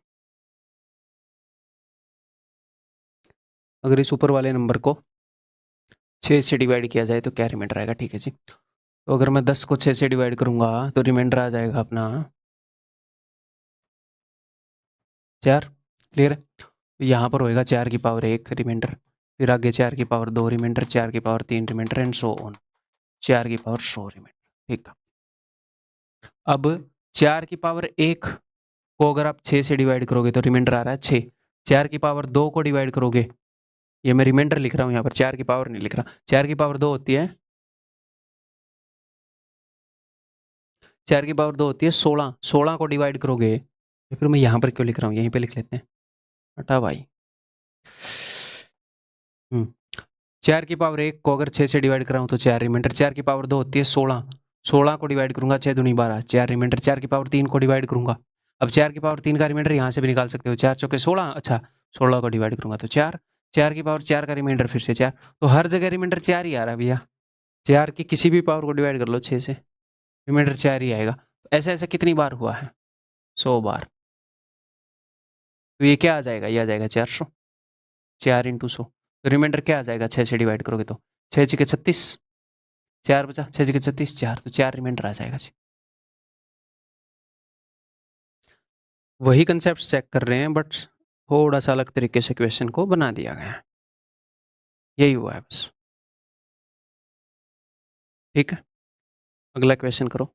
अगर इस ऊपर वाले नंबर को 6 से डिवाइड किया जाए तो क्या रिमाइंडर आएगा। ठीक है जी, तो अगर मैं 10 को 6 से डिवाइड करूंगा तो रिमाइंडर आ जाएगा अपना 4। क्लियर है, तो यहाँ पर होएगा 4 की पावर 1 रिमाइंडर, फिर आगे 4 की पावर 2 रिमाइंडर, 4 की power 3 remainder, and so on, 4 की पावर 100 रिमाइंडर। ठीक, अब 4 की पावर 1 को अगर आप 6 से डिवाइड करोगे तो रिमाइंडर आ रहा है 6। 4 की पावर 2 को डिवाइड करोगे, ये मैं रिमाइंडर लिख रहा हूँ यहाँ पर, 4 की पावर नहीं लिख रहा, 4 की पावर 2 होती है, 4 की पावर 2 होती है 16, 16 को डिवाइड करोगे, या फिर मैं यहाँ पर क्यों लिख रहा हूँ, यहीं पे लिख लेते हैं, हटा भाई। 4 की पावर 1 को अगर 6 से डिवाइड कराऊँ तो 4 रिमाइंडर, 4 की पावर 2 होती है 16, 16 को डिवाइड करूंगा 6 दूनी 12, 4 रिमाइंडर, 4 की पावर 3 को डिवाइड करूंगा, अब 4 की पावर 3 का रिमाइंडर यहाँ से भी निकाल सकते हो, 4 चौके 16, अच्छा 16 को डिवाइड करूंगा तो 4, 4 की पावर 4 का रिमाइंडर फिर से 4, तो हर जगह रिमाइंडर 4 ही आ रहा है भैया, 4 की किसी भी पावर को डिवाइड कर लो 6 से, रिमाइंडर 4 ही आएगा। ऐसा ऐसा कितनी बार हुआ है, 100 बार। तो ये क्या आ जाएगा, ये आ जाएगा 400, 4 इंटू 100। तो रिमाइंडर क्या आ जाएगा, 6 से डिवाइड करोगे तो 6 छके 36, 4 बचा, 6 छके 36, 4, तो 4 रिमाइंडर आ जाएगा जी। वही कंसेप्ट चेक कर रहे हैं बट थोड़ा सा अलग तरीके से क्वेश्चन को बना दिया गया है, यही हुआ है बस। ठीक है, अगला क्वेश्चन करो।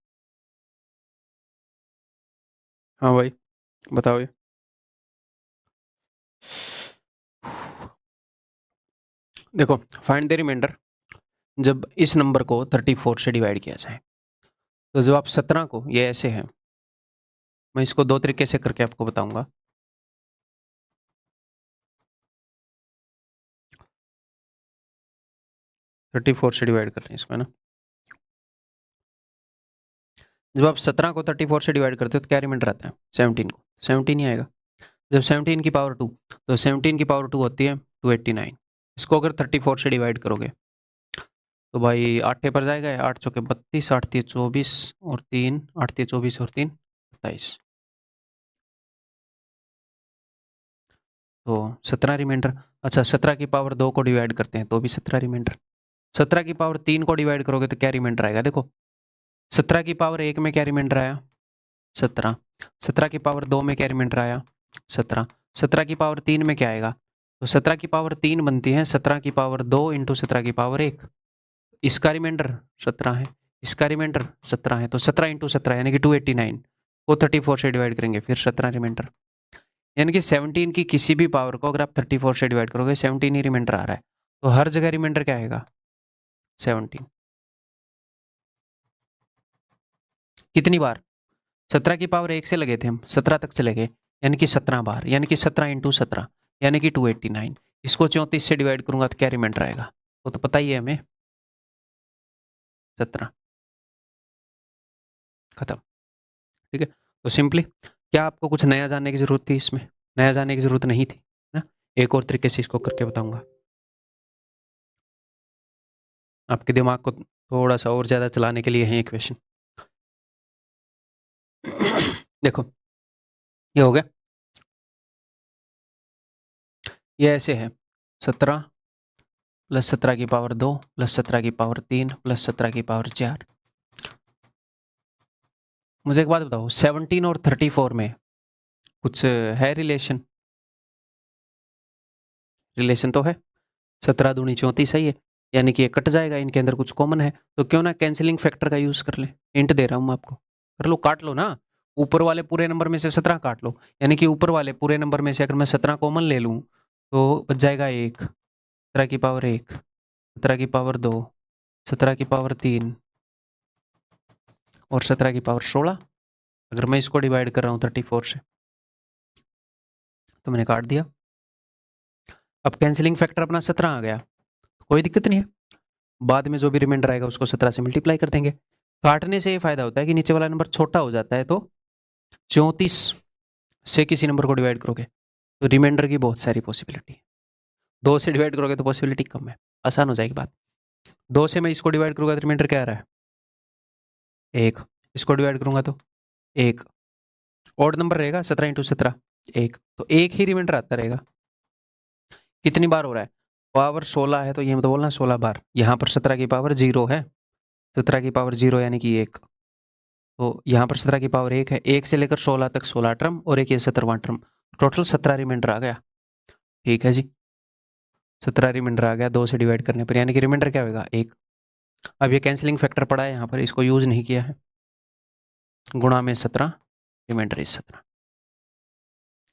हाँ भाई बताओ ये। देखो फाइंड द रिमाइंडर जब इस नंबर को 34 से डिवाइड किया जाए। तो जब आप 17 को, ये ऐसे है, मैं इसको दो तरीके से करके आपको बताऊंगा। थर्टी फोर से डिवाइड कर रहे हैं इसमें ना। जब आप 17 को 34 से डिवाइड करते हो तो क्या रिमाइंडर आता है, 17 को, 17 ही आएगा। जब 17 की पावर 2, तो 17 की पावर 2 होती है 289। इसको अगर 34 से डिवाइड करोगे तो भाई 8 पर जाएगा, 8 चौके 32, 8 तीय 24 और 3, 8 तीय 24 और 3 27। तो 17 रिमाइंडर। अच्छा 17 की पावर 2 को डिवाइड करते हैं तो भी 17 रिमाइंडर। 17 की पावर 3 को डिवाइड करोगे तो क्या रिमाइंडर आएगा, देखो 17 की पावर 1 में क्या रिमाइंडर आया, 17। 17 की पावर 2 में क्या रिमाइंडर आया, 17। 17 की पावर 3 में क्या आएगा, तो 17 की पावर 3 बनती है 17 की पावर 2 इंटू 17 की पावर 1। इसका रिमाइंडर 17 है, इसका रिमाइंडर 17 है, तो 17 इंटू 17 यानी कि 289 को 34 से डिवाइड करेंगे, फिर 17 रिमाइंडर। यानी कि 17 की किसी भी पावर को अगर आप 34 से डिवाइड करोगे 17 ही रिमाइंडर आ रहा है, तो हर जगह रिमाइंडर क्या आएगा, 17। कितनी बार, 17 की पावर 1 से लगे थे हम, 17 तक चले गए, यानी कि 17 बार, यानी कि 17 इंटू 17 यानी कि 289। इसको 34 से डिवाइड करूंगा तो क्या रिमाइंडर आएगा, वो तो पता ही है हमें, 17। खत्म। ठीक है, तो सिंपली क्या आपको कुछ नया जानने की जरूरत थी इसमें, नया जानने की जरूरत नहीं थी ना। एक और तरीके से इसको करके बताऊंगा, आपके दिमाग को थोड़ा सा और ज्यादा चलाने के लिए है ये क्वेश्चन। देखो ये हो गया, ये ऐसे है 17 प्लस 17 की पावर 2 प्लस 17 की पावर 3 प्लस 17 की पावर 4। मुझे एक बात बताओ, 17 और 34 में कुछ है रिलेशन, रिलेशन तो है, 17 दूनी 34 सही है, यानी कि ये कट जाएगा, इनके अंदर कुछ कॉमन है, तो क्यों ना कैंसिलिंग फैक्टर का यूज कर ले। इंट दे रहा हूं मैं आपको, कर लो, काट लो ना, ऊपर वाले पूरे नंबर में से 17 काट लो, यानी कि ऊपर वाले पूरे नंबर में से अगर मैं 17 कॉमन ले लूं तो बच जाएगा 1, 17 की पावर 1, 17 की पावर 2, 17 की पावर 3 और 17 की पावर 16। अगर मैं इसको डिवाइड कर रहा हूँ 34 से तो मैंने काट दिया। अब कैंसिलिंग फैक्टर अपना 17 आ गया, कोई दिक्कत नहीं है, बाद में जो भी रिमाइंडर आएगा उसको 17 से मल्टीप्लाई कर देंगे। काटने से ये फायदा होता है कि नीचे वाला नंबर छोटा हो जाता है, तो 34 से किसी नंबर को डिवाइड करोगे तो रिमाइंडर की बहुत सारी पॉसिबिलिटी है, 2 से डिवाइड करोगे तो पॉसिबिलिटी कम है, आसान हो जाएगी बात। 2 से मैं इसको डिवाइड करूंगा तो रिमाइंडर क्या आ रहा है, 1। इसको डिवाइड करूंगा तो 1, ऑड नंबर रहेगा, 17 इंटू 17 1, तो 1 ही रिमाइंडर आता रहेगा। कितनी बार हो रहा है, पावर 16 है तो ये मतलब बोलना 16 बार, यहाँ पर 17 की पावर 0 है, 17 की पावर 0 यानी कि 1, तो यहाँ पर 17 की पावर 1 है, 1 से लेकर 16 तक 16 टर्म और एक ये 17वां टर्म, टोटल 17 रिमाइंडर आ गया। ठीक है जी, 17 रिमाइंडर आ गया 2 से डिवाइड करने पर, यानी कि रिमाइंडर क्या होगा, 1। अब ये कैंसिलिंग फैक्टर पड़ा है यहाँ पर, इसको यूज नहीं किया है, गुणा में 17, रिमाइंडर इज 17,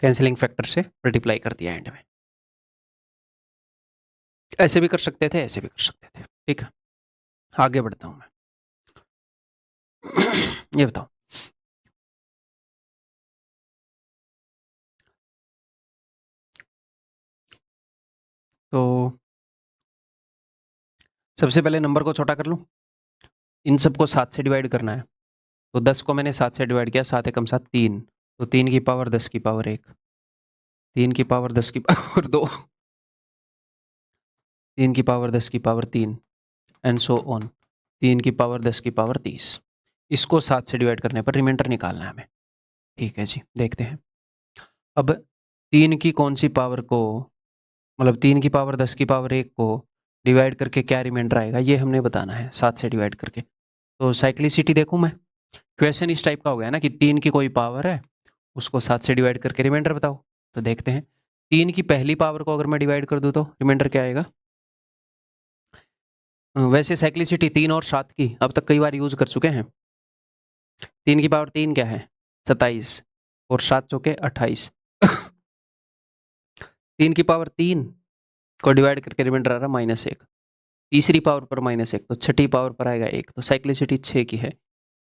कैंसिलिंग फैक्टर से मल्टीप्लाई कर दिया एंड में। ऐसे भी कर सकते थे, ऐसे भी कर सकते थे, ठीक है। आगे बढ़ता हूं मैं। ये बताओ, तो सबसे पहले नंबर को छोटा कर लूं, इन सबको 7 से डिवाइड करना है, तो 10 को मैंने 7 से डिवाइड किया, 7 एकम 7 3, तो 3 की पावर 10 की पावर 1, 3 की पावर 10 की पावर 2, 3 की पावर 10 की पावर 3 एंड सो ऑन, 3 की पावर 10 की पावर 30। इसको 7 से डिवाइड करने पर रिमाइंडर निकालना है हमें। ठीक है जी, देखते हैं। अब 3 की कौन सी पावर को, मतलब 3 की पावर 10 की पावर 1 को डिवाइड करके क्या रिमाइंडर आएगा, ये हमने बताना है 7 से डिवाइड करके। तो साइक्लिसिटी देखूं मैं, क्वेश्चन इस टाइप का हो गया ना कि 3 की कोई पावर है, उसको 7 से डिवाइड करके रिमाइंडर बताओ। तो देखते हैं, 3 की पहली पावर को अगर मैं डिवाइड कर दूं तो रिमाइंडर क्या आएगा। वैसे साइक्लिसिटी 3 और 7 की अब तक कई बार यूज कर चुके हैं। 3 की पावर 3 क्या है, 27, और 7 चौके 28। 3 की पावर 3 को डिवाइड करके रिमाइंडर आ रहा -1, तीसरी पावर पर -1, तो छठी पावर पर आएगा 1, तो साइक्लिसिटी 6 की है।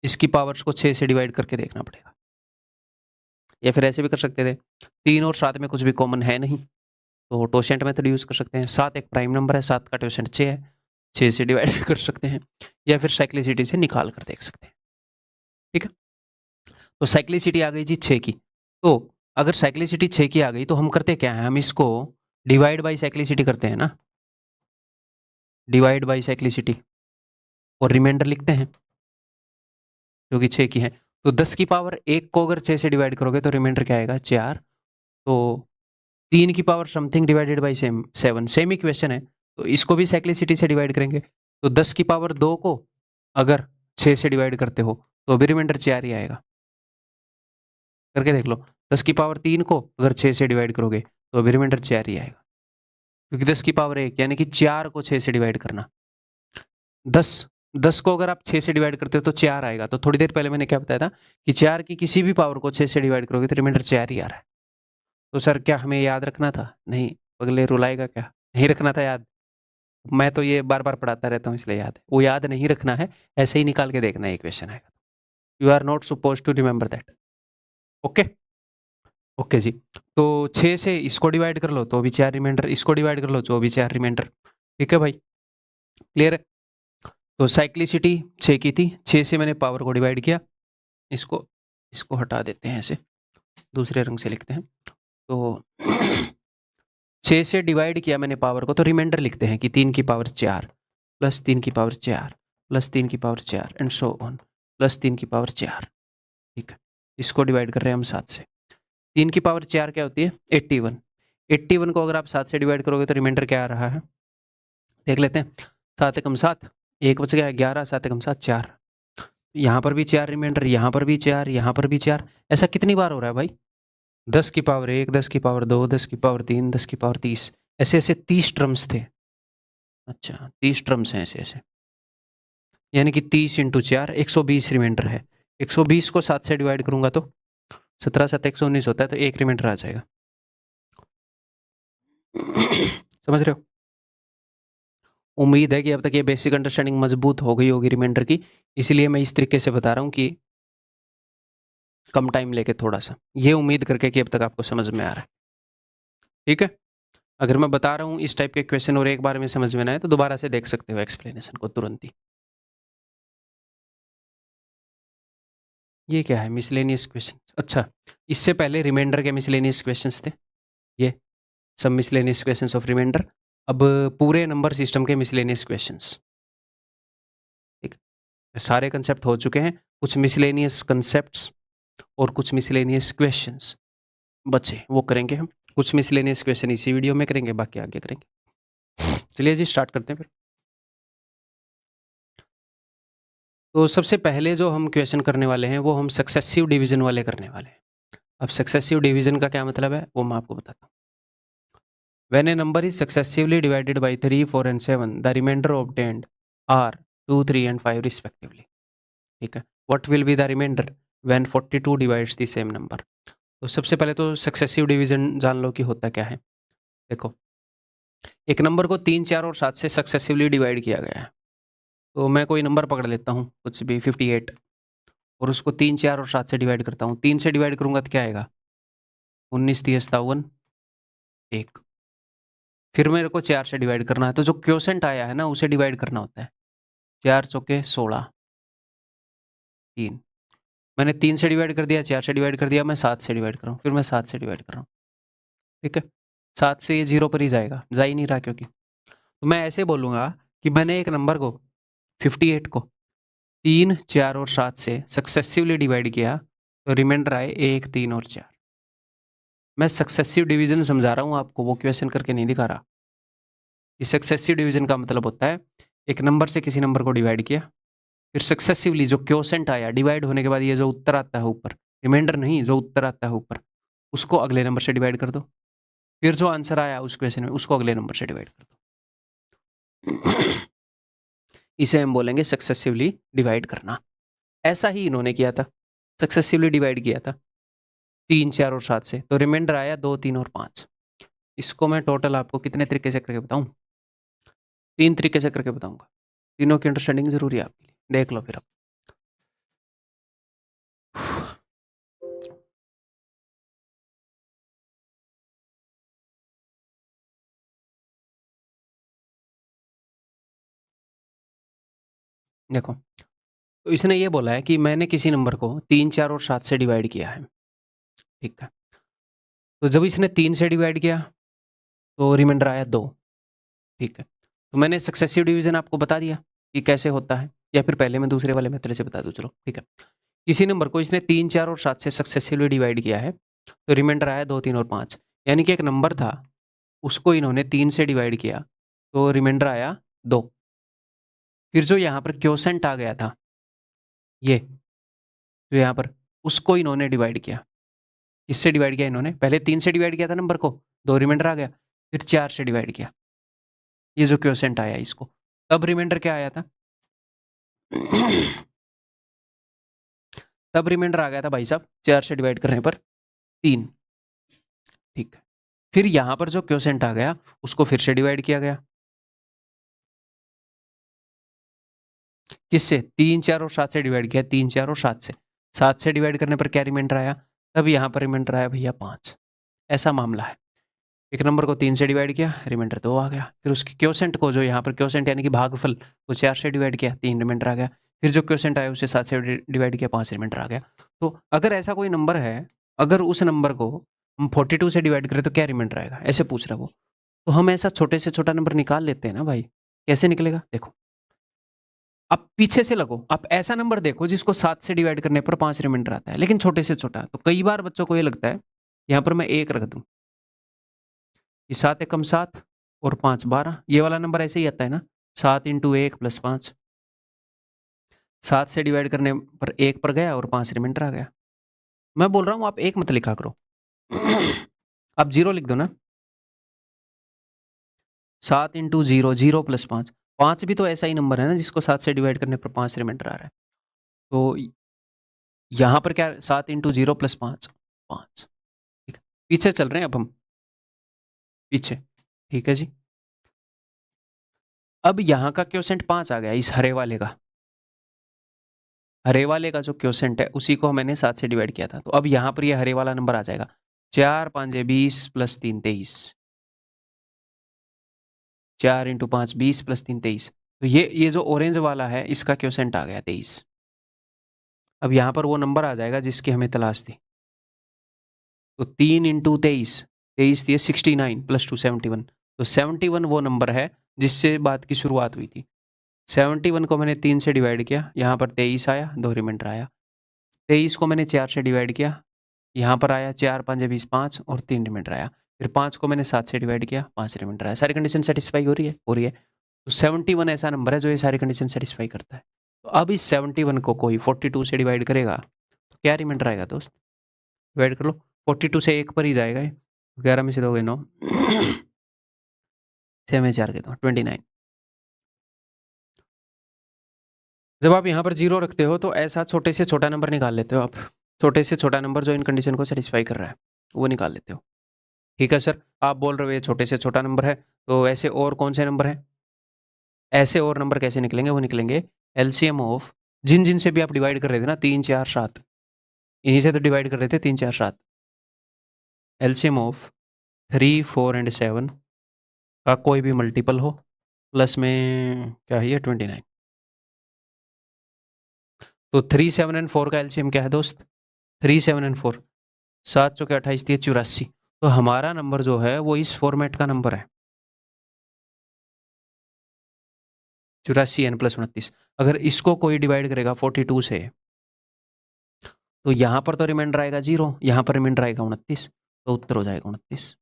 इसकी पावर्स को 6 से डिवाइड करके देखना पड़ेगा, या फिर ऐसे भी कर सकते थे, 3 और 7 में कुछ भी कॉमन है नहीं, तो टोशेंट मेथड यूज कर सकते हैं। 7 एक प्राइम नंबर है, 7 का टोशेंट 6 है, 6 से डिवाइड कर सकते हैं, या फिर साइक्लिसिटी से निकाल कर देख सकते हैं। ठीक है, तो साइक्लिसिटी आ गई जी 6 की। तो अगर साइक्लिसिटी 6 की आ गई तो हम करते क्या है, हम इसको डिवाइड बाई साइक्लिसिटी करते हैं ना, डिवाइड बाई साइक्लिसिटी, और रिमाइंडर लिखते हैं जो कि 6 की है। तो 10 की पावर 1 को अगर 6 से डिवाइड करोगे तो रिमाइंडर क्या आएगा, 4। तो 3 की power something divided by 7, same equation है, तो इसको भी साइक्लिसिटी से डिवाइड करेंगे। तो 10 की पावर 2 को अगर 6 से डिवाइड करते हो तो भी रिमाइंडर 4 ही आएगा। करके देख लो, 10 की पावर 3 को अगर 6 से डिवाइड करोगे तो अभी रिमाइंडर 4 ही आएगा, क्योंकि 10 की पावर 1 यानी कि 4 को 6 से डिवाइड करना। 10 को अगर आप 6 से डिवाइड करते हो तो 4 आएगा। तो थोड़ी देर पहले मैंने क्या बताया था कि 4 की किसी भी पावर को 6 से डिवाइड करोगे तो रिमाइंडर 4 ही आ रहा है। तो सर क्या हमें याद रखना था? नहीं, अगले रुलाएगा क्या, नहीं रखना था याद। मैं तो ये बार बार पढ़ाता रहता हूँ इसलिए याद है, वो याद नहीं रखना है, ऐसे ही निकाल के देखना है, क्वेश्चन आएगा। You are not suppose to remember that. Okay, okay जी। तो 6 से इसको डिवाइड कर लो तो भी 4 रिमाइंडर, इसको डिवाइड कर लो तो भी 4 रिमाइंडर। ठीक है भाई, क्लियर है। तो साइक्लिसिटी 6 की थी, 6 से मैंने पावर को डिवाइड किया, इसको इसको हटा देते हैं, ऐसे दूसरे रंग से लिखते हैं। तो 6 से डिवाइड किया मैंने पावर को, तो रिमाइंडर लिखते हैं कि 3 की पावर 4 प्लस 3 की पावर 4 प्लस 3 की power 4 and so on plus 3 की पावर 4। ठीक है, इसको डिवाइड कर रहे हैं हम 7 से। 3 की पावर 4 क्या होती है, 81। 81 को अगर आप 7 से डिवाइड करोगे तो रिमाइंडर क्या आ रहा है, देख लेते हैं। 7 एकम 7, 1 बच गया 11, 7 एकम 7 4, यहाँ पर भी 4 रिमाइंडर, यहाँ पर भी 4, यहाँ पर भी 4। ऐसा कितनी बार हो रहा है भाई, 10 की पावर 1, 10 की पावर 2, 10 की पावर 3, 10 की पावर 30, ऐसे ऐसे 30 टर्म्स थे। अच्छा, 30 टर्म्स हैं ऐसे ऐसे, यानी कि 30 इंटू 4 120 रिमाइंडर है। 120 को 7 से डिवाइड करूंगा तो 17 7 119 होता है, तो एक रिमाइंडर आ जाएगा। समझ रहे हो। उम्मीद है कि अब तक ये बेसिक अंडरस्टैंडिंग मजबूत हो गई होगी रिमाइंडर की, इसलिए मैं इस तरीके से बता रहा हूँ कि कम टाइम लेके थोड़ा सा, ये उम्मीद करके कि अब तक आपको समझ में आ रहा है। ठीक है, अगर मैं बता रहा हूँ इस टाइप के क्वेश्चन और एक बार में समझ में ना आए तो दोबारा से देख सकते हो एक्सप्लेनेशन को तुरंत ही। ये क्या है, मिसलेनियस क्वेश्चन। अच्छा, इससे पहले रिमाइंडर के मिसलेनियस क्वेश्चंस थे, ये सब मिसलेनियस क्वेश्चंस ऑफ रिमाइंडर। अब पूरे नंबर सिस्टम के मिसलेनियस क्वेश्चंस, ठीक, सारे कंसेप्ट हो चुके हैं, कुछ मिसलेनियस कंसेप्ट्स और कुछ मिसलेनियस क्वेश्चंस बचे, वो करेंगे हम। कुछ मिसलेनियस क्वेश्चन इसी वीडियो में करेंगे, बाकी आगे करेंगे। चलिए जी, स्टार्ट करते हैं फिर। तो सबसे पहले जो हम क्वेश्चन करने वाले हैं वो हम सक्सेसिव डिवीजन वाले करने वाले हैं। अब सक्सेसिव डिवीजन का क्या मतलब है वो मैं आपको बताता हूँ। When a number is successively divided by 3, 4 and 7, the remainder obtained are 2, 3 and 5 respectively. ठीक है, what will be the remainder when 42 divides the same number? तो सबसे पहले तो सक्सेसिव डिवीजन जान लो कि होता क्या है। देखो, एक नंबर को 3, 4 और 7 से सक्सेसिवली डिवाइड किया गया है, तो मैं कोई नंबर पकड़ लेता हूँ कुछ भी 58, और उसको 3, 4 और 7 से डिवाइड करता हूँ। 3 से डिवाइड करूंगा तो क्या आएगा, 19, 30, 57, 1। फिर मेरे को 4 से डिवाइड करना है, तो जो क्वोशेंट आया है ना उसे डिवाइड करना होता है। 4 चौके 16, 3। मैंने 3 से डिवाइड कर दिया, 4 से डिवाइड कर दिया, मैं 7 से डिवाइड कर रहा हूँ, फिर मैं 7 से डिवाइड कर रहा हूँ। ठीक है, 7 से ये 0 पर ही जाएगा, जा ही नहीं रहा, क्योंकि तो मैं ऐसे बोलूँगा कि मैंने एक नंबर को 58 को 3, 4 और 7 से सक्सेसिवली डिवाइड किया, तो रिमाइंडर आए 1, 3 और 4। मैं सक्सेसिव डिवीजन समझा रहा हूँ आपको, वो क्वेश्चन करके नहीं दिखा रहा। ये सक्सेसिव डिवीजन का मतलब होता है एक नंबर से किसी नंबर को डिवाइड किया, फिर सक्सेसिवली जो क्वोशेंट आया डिवाइड होने के बाद ये जो उत्तर आता है ऊपर, रिमाइंडर नहीं, जो उत्तर आता है ऊपर, उसको अगले नंबर से डिवाइड कर दो, फिर जो आंसर आया उस क्वेश्चन में उसको अगले नंबर से डिवाइड कर दो। इसे हम बोलेंगे सक्सेसिवली डिवाइड करना। ऐसा ही इन्होंने किया था, सक्सेसिवली डिवाइड किया था 3, 4 और 7 से, तो रिमाइंडर आया 2, 3 और 5। इसको मैं टोटल आपको कितने तरीके से करके बताऊं? 3 तरीके से करके बताऊंगा। तीनों की अंडरस्टैंडिंग जरूरी है आपके लिए, देख लो फिर आप। देखो, तो इसने ये बोला है कि मैंने किसी नंबर को 3, 4 और 7 से डिवाइड किया है, ठीक है। तो जब इसने 3 से डिवाइड किया तो रिमाइंडर आया 2, ठीक है। तो मैंने सक्सेसिव डिवीजन आपको बता दिया कि कैसे होता है, या फिर पहले मैं दूसरे वाले मेथड से बता दूं, चलो ठीक है। किसी नंबर को इसने 3, 4 और 7 से सक्सेसिवली डिवाइड किया है, तो रिमाइंडर आया 2, 3 और 5। यानी कि एक नंबर था, उसको इन्होंने 3 से डिवाइड किया, तो रिमाइंडर आया 2। फिर जो यहाँ पर क्वोशेंट आ गया था, ये जो यहाँ पर, उसको इन्होंने डिवाइड किया। किससे डिवाइड किया इन्होंने? पहले 3 से डिवाइड किया था नंबर को, 2 रिमाइंडर आ गया, फिर 4 से डिवाइड किया, ये जो क्वोशेंट आया इसको, तब रिमाइंडर क्या आया था? तब रिमाइंडर आ गया था भाई साहब 4 से डिवाइड करने पर 3, ठीक है। फिर यहां पर जो क्वोशेंट आ गया उसको फिर से डिवाइड किया गया, किससे? 3, 4 और 7 से डिवाइड किया, 3, 4 और 7 से। 7 से डिवाइड करने पर क्या रिमाइंडर आया? तब यहां पर रिमाइंडर आया भैया 5। ऐसा मामला है, एक नंबर को 3 से डिवाइड किया, रिमाइंडर 2 आ गया। फिर उसके क्वोशेंट को, जो यहाँ पर क्वोशेंट यानी कि भागफल, वो 4 से डिवाइड किया, 3 रिमाइंडर आ गया। फिर जो क्वोशेंट आया उसे 7 से डिवाइड किया, 5 रिमाइंडर आ गया। तो अगर ऐसा कोई नंबर है, अगर उस नंबर को हम 42 से डिवाइड करें तो क्या रिमाइंडर आएगा, ऐसे पूछ रहा है वो। तो हम ऐसा छोटे से छोटा नंबर निकाल लेते हैं ना भाई। कैसे निकलेगा? देखो, आप पीछे से लगो, आप ऐसा नंबर देखो जिसको 7 से डिवाइड करने पर 5 रिमाइंडर आता है, लेकिन छोटे से छोटा। तो कई बार बच्चों को ये लगता है, यहाँ पर मैं 1 रख दूं, ये 7 एकम 7 और 5 12, ये वाला नंबर ऐसे ही आता है ना, 7 इंटू 1 प्लस 5। 7 से डिवाइड करने पर 1 पर गया और 5 रिमाइंडर आ गया। मैं बोल रहा हूँ आप 1 मत लिखा करो, आप 0 लिख दो ना। 7 इंटू 0, 0 प्लस 5। 5 भी तो ऐसा ही नंबर है ना जिसको 7 से डिवाइड करने पर 5 रिमाइंडर आ रहा है। तो यहाँ पर क्या, 7 इंटू 0 प्लस 5, 5, ठीक है। पीछे चल रहे हैं अब हम, पीछे, ठीक है जी। अब यहाँ का क्वोशेंट 5 आ गया, इस हरे वाले का। हरे वाले का जो क्वोशेंट है उसी को मैंने 7 से डिवाइड किया था, तो अब यहाँ पर ये हरे वाला नंबर आ जाएगा, 4 5 20 प्लस 3 23। 4 into 5 20 plus 3 23। तो ये जो ऑरेंज वाला है इसका क्वोशेंट आ गया 23। अब यहाँ पर वो नंबर आ जाएगा जिसकी हमें तलाश थी। तो 3 इंटू 23, 23 थी 69 प्लस 2 71। तो 71 वो नंबर है जिससे बात की शुरुआत हुई थी। 71 को मैंने 3 से डिवाइड किया, यहाँ पर 23 आया, 2 रिमाइंडर आया। 23 को मैंने 4 से डिवाइड किया, यहाँ पर आया 4 5 20 5 और 3 रिमाइंडर आया। फिर 5 को मैंने 7 से डिवाइड किया, 5 रिमाइंडर आया। सारी कंडीशन सेटिस्फाई हो रही है? हो रही है। तो 71 ऐसा नंबर है जो ये सारी कंडीशन सेटिस्फाई करता है। तो अब इस 71 को कोई 42 से डिवाइड करेगा तो क्या रिमाइंडर आएगा दोस्त? डिवाइड कर लो, 42 से 1 पर ही जाएगा, 11 में से दोगे 9, 6 में 4 के दो 29। जब आप यहाँ पर 0 रखते हो तो ऐसा छोटे से छोटा नंबर निकाल लेते हो आप, छोटे से छोटा नंबर जो इन कंडीशन को सेटिस्फाई कर रहा है वो निकाल लेते हो। ठीक है सर, आप बोल रहे हो ये छोटे से छोटा नंबर है, तो ऐसे और कौन से नंबर है? ऐसे और नंबर कैसे निकलेंगे? वो निकलेंगे एलसीएम ऑफ जिन जिन से भी आप डिवाइड कर रहे थे ना, 3 4 7, इन्हीं से तो डिवाइड कर रहे थे 3 4 7। एलसीएम ऑफ 3 4 एंड 7 का कोई भी मल्टीपल हो, प्लस में क्या है ये 29। तो 3 7 एंड 4 का एलसीएम क्या है दोस्त? 3 7 एंड 4, 7 चौके 28 थी 84। तो हमारा नंबर जो है वो इस फॉर्मेट का नंबर है, 84 n प्लस 29। अगर इसको कोई डिवाइड करेगा 42 से, तो यहाँ पर तो रिमाइंडर आएगा 0, यहाँ पर रिमाइंडर आएगा 29। तो उत्तर हो जाएगा 29।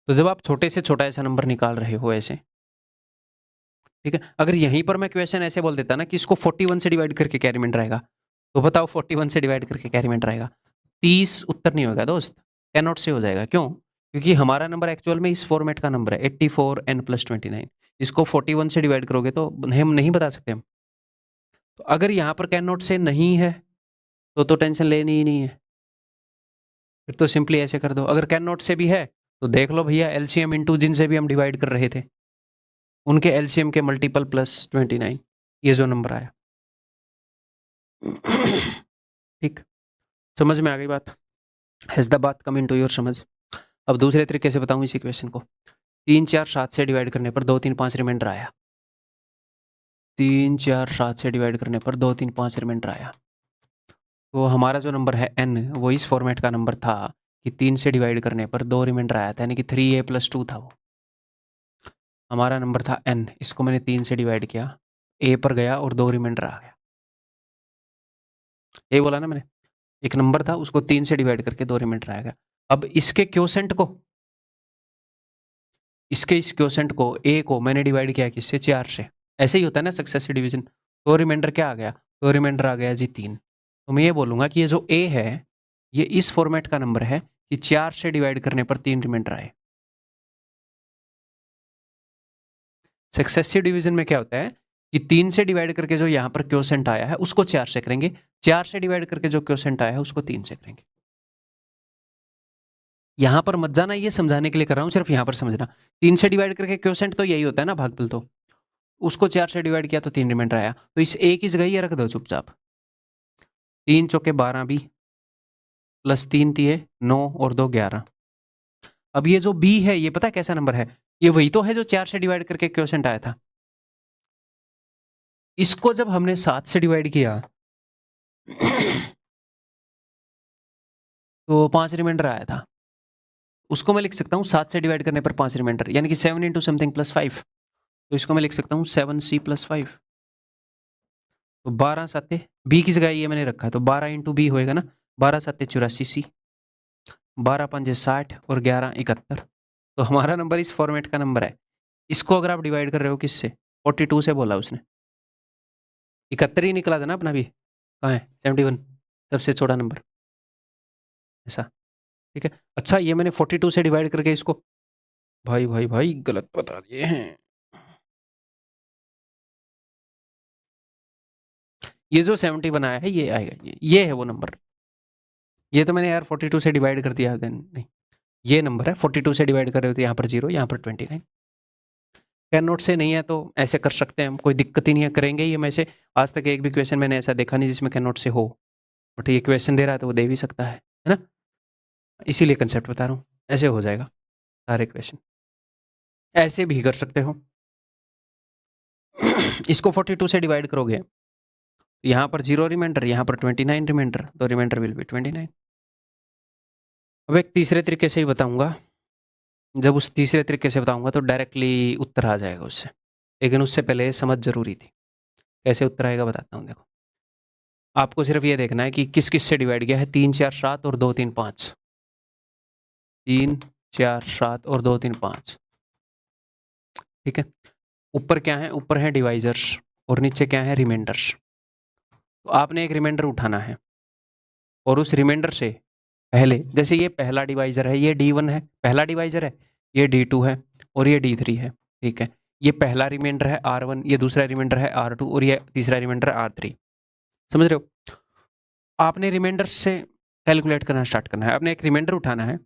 तो जब आप छोटे से छोटा ऐसा नंबर निकाल रहे हो ऐसे, ठीक है, अगर यहीं पर मैं क्वेश्चन ऐसे बोल देता ना कि इसको 41 से डिवाइड करके क्या रिमाइंडर आएगा, तो बताओ 41 से डिवाइड करके क्या रिमाइंडर आएगा? 30 उत्तर नहीं होगा दोस्त, कैन नॉट से हो जाएगा। क्यों? क्योंकि हमारा नंबर एक्चुअल में इस फॉर्मेट का नंबर है 84n+29। इसको 41 से डिवाइड करोगे तो हम नहीं बता सकते हम। तो अगर यहाँ पर कैन नॉट से नहीं है तो टेंशन लेनी ही नहीं है, फिर तो सिंपली ऐसे कर दो। अगर कैन नॉट से भी है तो देख लो भैया एलसीएम इनटू जिनसे भी हम डिवाइड कर रहे थे उनके एलसीएम के मल्टीपल प्लस 29, ये जो नंबर आया। ठीक, समझ में आ गई बात? हैज द बात कम इनटू योर समझ? अब दूसरे तरीके से बताऊं इसी क्वेश्चन को। 3 4 7 से डिवाइड करने पर 2 3 5 रिमाइंडर आया। 3 4 7 से डिवाइड करने पर 2 3 5 रिमाइंडर आया। तो हमारा जो नंबर है n वो इस फॉर्मेट का नंबर था कि 3 से डिवाइड करने पर 2 रिमाइंडर आया था, यानी कि 3a+2 था वो। हमारा नंबर था n, इसको मैंने 3 से डिवाइड किया, a पर गया और 2 रिमाइंडर आ गया। a बोला ना मैंने, एक नंबर था उसको 3 से डिवाइड करके 2 रिमाइंडर आ गया। अब इसके क्वोशेंट को, इसके इस क्वोशेंट को a को मैंने डिवाइड किया किससे? 4 से। ऐसे ही होता है ना सक्सेसिव डिवीजन। तो रिमाइंडर क्या आ गया? तो रिमाइंडर आ गया जी 3। तो मैं ये बोलूंगा कि ये जो a है ये इस फॉर्मेट का नंबर है कि 4 से डिवाइड करने पर 3 रिमाइंडर आए। सक्सेसिव डिवीजन में क्या होता है कि 3 से डिवाइड करके जो यहाँ पर क्वोशेंट आया है उसको 4 से करेंगे, 4 से डिवाइड करके जो क्वोशेंट आया है उसको 3 से करेंगे। यहां पर मत जाना, ये समझाने के लिए कर रहा हूं, सिर्फ यहां पर समझना। 3 से डिवाइड करके क्वोशेंट तो यही होता है ना, भागफल। तो उसको 4 से डिवाइड किया तो 3 रिमाइंडर आया, तो इस a की जगह ये रख दो चुपचाप। 3 चौके 12 भी, प्लस 3 तिये 9 और 2 11। अब ये जो b है ये पता है कैसा नंबर है? ये वही तो है जो 4 से डिवाइड करके क्वोशेंट आया था। इसको जब हमने 7 से डिवाइड किया तो 5 रिमाइंडर आया था। उसको मैं लिख सकता हूँ 7 से डिवाइड करने पर 5 रिमाइंडर, यानी कि 7 इंटू समथिंग प्लस 5। तो इसको मैं लिख सकता हूँ 7c+5। तो 12 साते बी की जगह ये मैंने रखा है, तो 12 इंटू बी होएगा ना, 12 साते 84c, 12 पंजे 60 और 11 71। तो हमारा नंबर इस फॉर्मेट का नंबर है। इसको अगर आप डिवाइड कर रहे हो किससे? 42 से बोला उसने, 71 ही निकला था ना अपना भी। कहाँ है 71? सबसे छोटा नंबर ऐसा, ठीक है। अच्छा ये मैंने 42 से डिवाइड करके इसको, भाई भाई भाई गलत बता दिए हैं। ये जो 70 बनाया है ये आएगा, ये है वो नंबर। ये तो मैंने यार 42 से डिवाइड कर दिया, देन नहीं, ये नंबर है 42 से डिवाइड कर रहे हो तो यहाँ पर 0, यहाँ पर 29। कैन नोट से नहीं है तो ऐसे कर सकते हैं हम, कोई दिक्कत ही नहीं है, करेंगे ही हम ऐसे। आज तक एक भी क्वेश्चन मैंने ऐसा देखा नहीं जिसमें कैन नोट से हो, बट ये क्वेश्चन दे रहा है तो वो दे भी सकता है ना? इसीलिए कंसेप्ट बता रहा हूँ, ऐसे हो जाएगा सारे क्वेश्चन, ऐसे भी कर सकते हो। इसको 42 से डिवाइड करोगे, यहाँ पर 0 रिमाइंडर, यहाँ पर 29 रिमाइंडर, तो रिमाइंडर विल बी 29। अब एक तीसरे तरीके से ही बताऊंगा, जब उस तीसरे तरीके से बताऊंगा तो डायरेक्टली उत्तर आ जाएगा उससे, लेकिन उससे पहले समझ जरूरी थी। कैसे उत्तर आएगा बताता हूँ, देखो। आपको सिर्फ ये देखना है कि किस किस से डिवाइड किया है, 3 4 7 और 2 3 5। 3 4 7 और 2 3 5, ठीक है। ऊपर क्या है? ऊपर है डिवाइजर्स और नीचे क्या है? रिमाइंडर्स। तो आपने एक रिमाइंडर उठाना है और उस रिमाइंडर से पहले, जैसे ये पहला डिवाइजर है, ये D1 है, पहला डिवाइजर है, ये D2 है और ये D3 है, ठीक है। ये पहला रिमाइंडर है R1, ये दूसरा रिमाइंडर है R2 और ये तीसरा रिमाइंडर है R3। समझ रहे हो? आपने रिमाइंडर से कैलकुलेट करना स्टार्ट करना है। आपने एक रिमाइंडर उठाना है,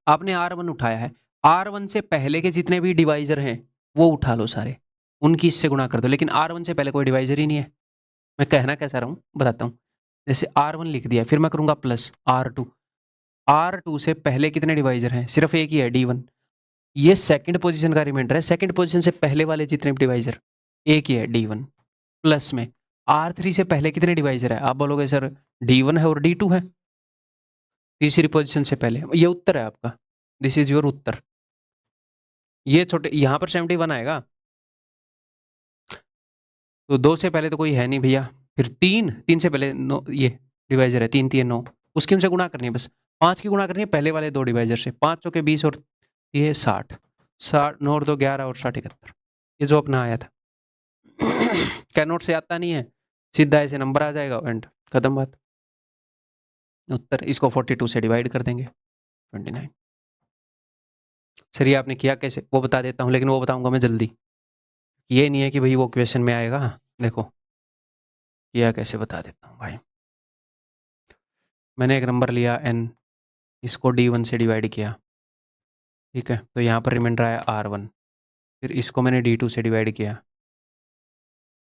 आपने R1 उठाया है, R1 से पहले के जितने भी डिवाइजर हैं वो उठा लो सारे, उनकी इससे गुणा कर दो। लेकिन R1 से पहले कोई डिवाइजर ही नहीं है। मैं कहना कैसा रहा हूँ बताता हूँ। जैसे R1 लिख दिया, फिर मैं करूँगा प्लस R2। R2 से पहले कितने डिवाइजर हैं? सिर्फ एक ही है, D1। ये सेकंड पोजीशन का रिमाइंडर है, सेकंड पोजीशन से पहले वाले जितने भी डिवाइजर, एक ही है, D1। प्लस में R3 से पहले कितने डिवाइजर है? आप बोलोगे सर D1 है और D2 है, तीसरी पोजीशन से पहले। ये उत्तर है आपका, दिस इज योर उत्तर। ये छोटे यहाँ पर 71 आएगा, तो 2 से पहले तो कोई है नहीं भैया। फिर 3 से पहले 9, ये डिवाइजर है, 3 3 9, उसकी हमसे गुणा करनी है बस। 5 की गुणा करनी है पहले वाले 2 डिवाइजर से, 5 चौके 20 और ये 60, 9 और 2 11 और 60 71, ये जो अपना आया था। कैन नोट से आता नहीं है, सीधा ऐसे नंबर आ जाएगा एंड खत्म बात। उत्तर इसको 42 से डिवाइड कर देंगे 29। सर ये आपने किया कैसे, वो बता देता हूँ, लेकिन वो बताऊंगा मैं जल्दी। ये नहीं है कि भाई वो क्वेश्चन में आएगा, देखो किया कैसे बता देता हूँ भाई। मैंने एक नंबर लिया n, इसको d1 से डिवाइड किया, ठीक है, तो यहाँ पर रिमाइंडर आया r1, फिर इसको मैंने d2 से डिवाइड किया,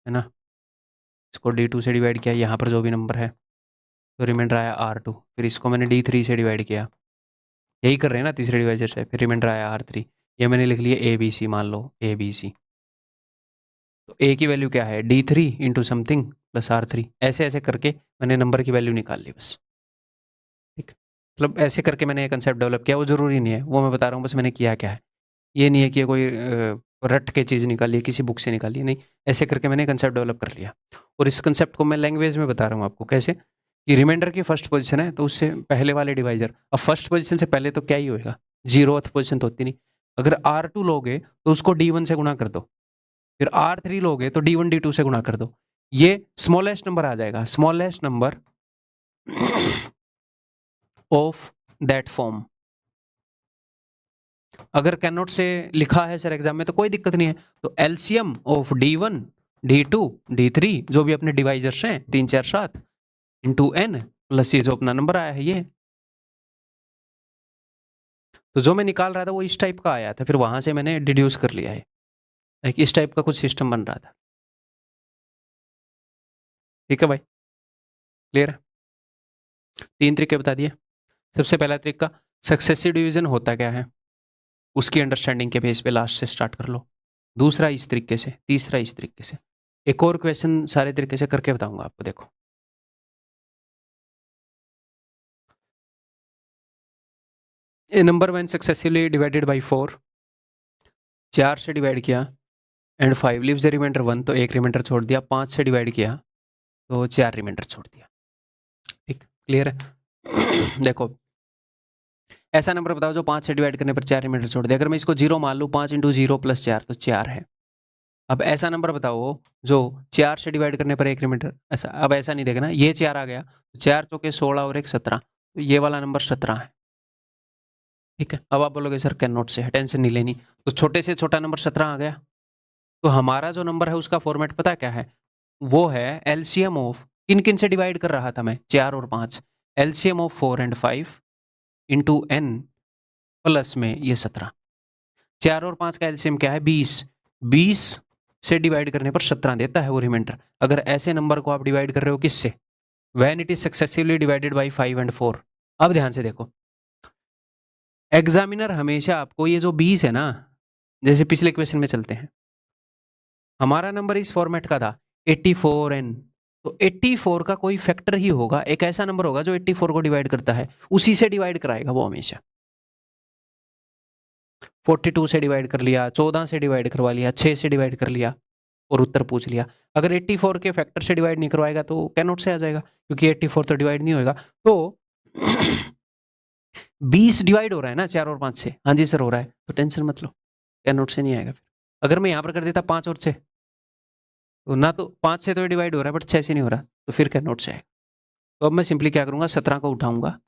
है ना, इसको d2 से डिवाइड किया, यहाँ पर जो भी नंबर है, तो रिमाइंडर आया r2, फिर इसको मैंने d3 से डिवाइड किया, यही कर रहे हैं ना तीसरे डिवाइजर से, फिर रिमाइंडर आया r3, ये मैंने लिख लिया ABC, मान लो ABC। तो a की वैल्यू क्या है, d3 into something plus r3, ऐसे ऐसे करके मैंने नंबर की वैल्यू निकाल ली बस। ठीक, मतलब ऐसे करके मैंने ये कंसेप्ट डेवलप किया, वो ज़रूरी नहीं है, वो मैं बता रहा हूँ बस मैंने किया क्या है। ये नहीं है कि कोई रट के चीज़ निकाली है, किसी बुक से निकाली है, नहीं, ऐसे करके मैंने कंसेप्ट डेवलप कर लिया। और इस कंसेप्ट को मैं लैंग्वेज में बता रहा हूँ आपको, कैसे कि रिमाइंडर की फर्स्ट पोजीशन है तो उससे पहले वाले डिवाइजर, अब फर्स्ट पोजीशन से पहले तो क्या ही होएगा, 0th पोजीशन तो होती नहीं। अगर R2 लोगे तो उसको D1 से गुणा कर दो, फिर R3 लोगे तो D1 D2 से गुणा कर दो, ये स्मॉलेस्ट नंबर आ जाएगा, smallest number of that form. अगर कैन नॉट से लिखा है सर एग्जाम में तो कोई दिक्कत नहीं है, तो LCM of D1 D2 D3 जो भी अपने डिवाइजर्स हैं 3 4 7 इंटू n प्लस ये जो अपना नंबर आया है ये, तो जो मैं निकाल रहा था वो इस टाइप का आया था, फिर वहां से मैंने डिड्यूस कर लिया है, एक इस टाइप का कुछ सिस्टम बन रहा था। ठीक है भाई, क्लियर है? 3 तरीके बता दिए। सबसे पहला तरीका, सक्सेसिव डिवीजन होता क्या है उसकी अंडरस्टैंडिंग के बेस पे लास्ट से स्टार्ट कर लो। दूसरा इस तरीके से, तीसरा इस तरीके से, एक और क्वेश्चन सारे तरीके से करके बताऊंगा आपको। देखो a number when successfully divided by 4, 4 से डिवाइड किया एंड 5 लीव्स द रिमाइंडर 1, तो एक रिमाइंडर छोड़ दिया, 5 से डिवाइड किया तो 4 रिमाइंडर छोड़ दिया। ठीक, क्लियर है? देखो ऐसा नंबर बताओ जो 5 से डिवाइड करने पर 4 रिमाइंडर छोड़ दिया, अगर मैं इसको 0 मान लूँ, 5 इंटू 0 प्लस 4 तो 4 है। अब ऐसा नंबर बताओ जो 4 से डिवाइड करने पर एक रिमाइंडर, ऐसा, अब ऐसा नहीं देखना, ये 4 आ गया, 4 चौके 16 और 1 17, तो ये वाला नंबर 17 है। ठीक है, अब आप बोलोगे सर कैन नॉट से है, टेंशन नहीं लेनी, तो छोटे से छोटा नंबर 17 आ गया, तो हमारा जो नंबर है उसका फॉर्मेट पता क्या है, वो है एलसीएम ऑफ, किन किन से डिवाइड कर रहा था मैं, 4 और 5, LCM of 4 and 5 into n plus में ये 17। 4 और 5 का एलसीएम क्या है, 20, 20 से डिवाइड करने पर 17 देता है वो रिमाइंडर। अगर ऐसे नंबर को आप डिवाइड कर रहे हो किससे, when it is successively divided by 5 and 4। अब ध्यान से देखो, एग्जामिनर हमेशा आपको ये जो 20 है ना, जैसे पिछले क्वेश्चन में चलते हैं, हमारा नंबर इस फॉर्मेट का था 84n, तो 84 का कोई फैक्टर ही होगा, एक ऐसा नंबर होगा जो 84 को डिवाइड करता है, उसी से डिवाइड कराएगा वो हमेशा। 42 से डिवाइड कर लिया, 14 से डिवाइड करवा लिया, 6 से डिवाइड कर लिया और उत्तर पूछ लिया। अगर 84 के फैक्टर से डिवाइड नहीं करवाएगा तो कैन नॉट से आ जाएगा, क्योंकि 84 तो डिवाइड नहीं होएगा। तो 20 डिवाइड हो रहा है ना 4 और 5 से, हाँ जी सर हो रहा है, तो टेंशन मत लो, कैन नॉट से नहीं आएगा। फिर अगर मैं यहाँ पर कर देता 5 और 6, तो ना तो 5 से तो डिवाइड हो रहा है बट 6 से नहीं हो रहा, तो फिर कैन नॉट से आएगा। तो अब मैं सिंपली क्या करूंगा, 17 को उठाऊंगा,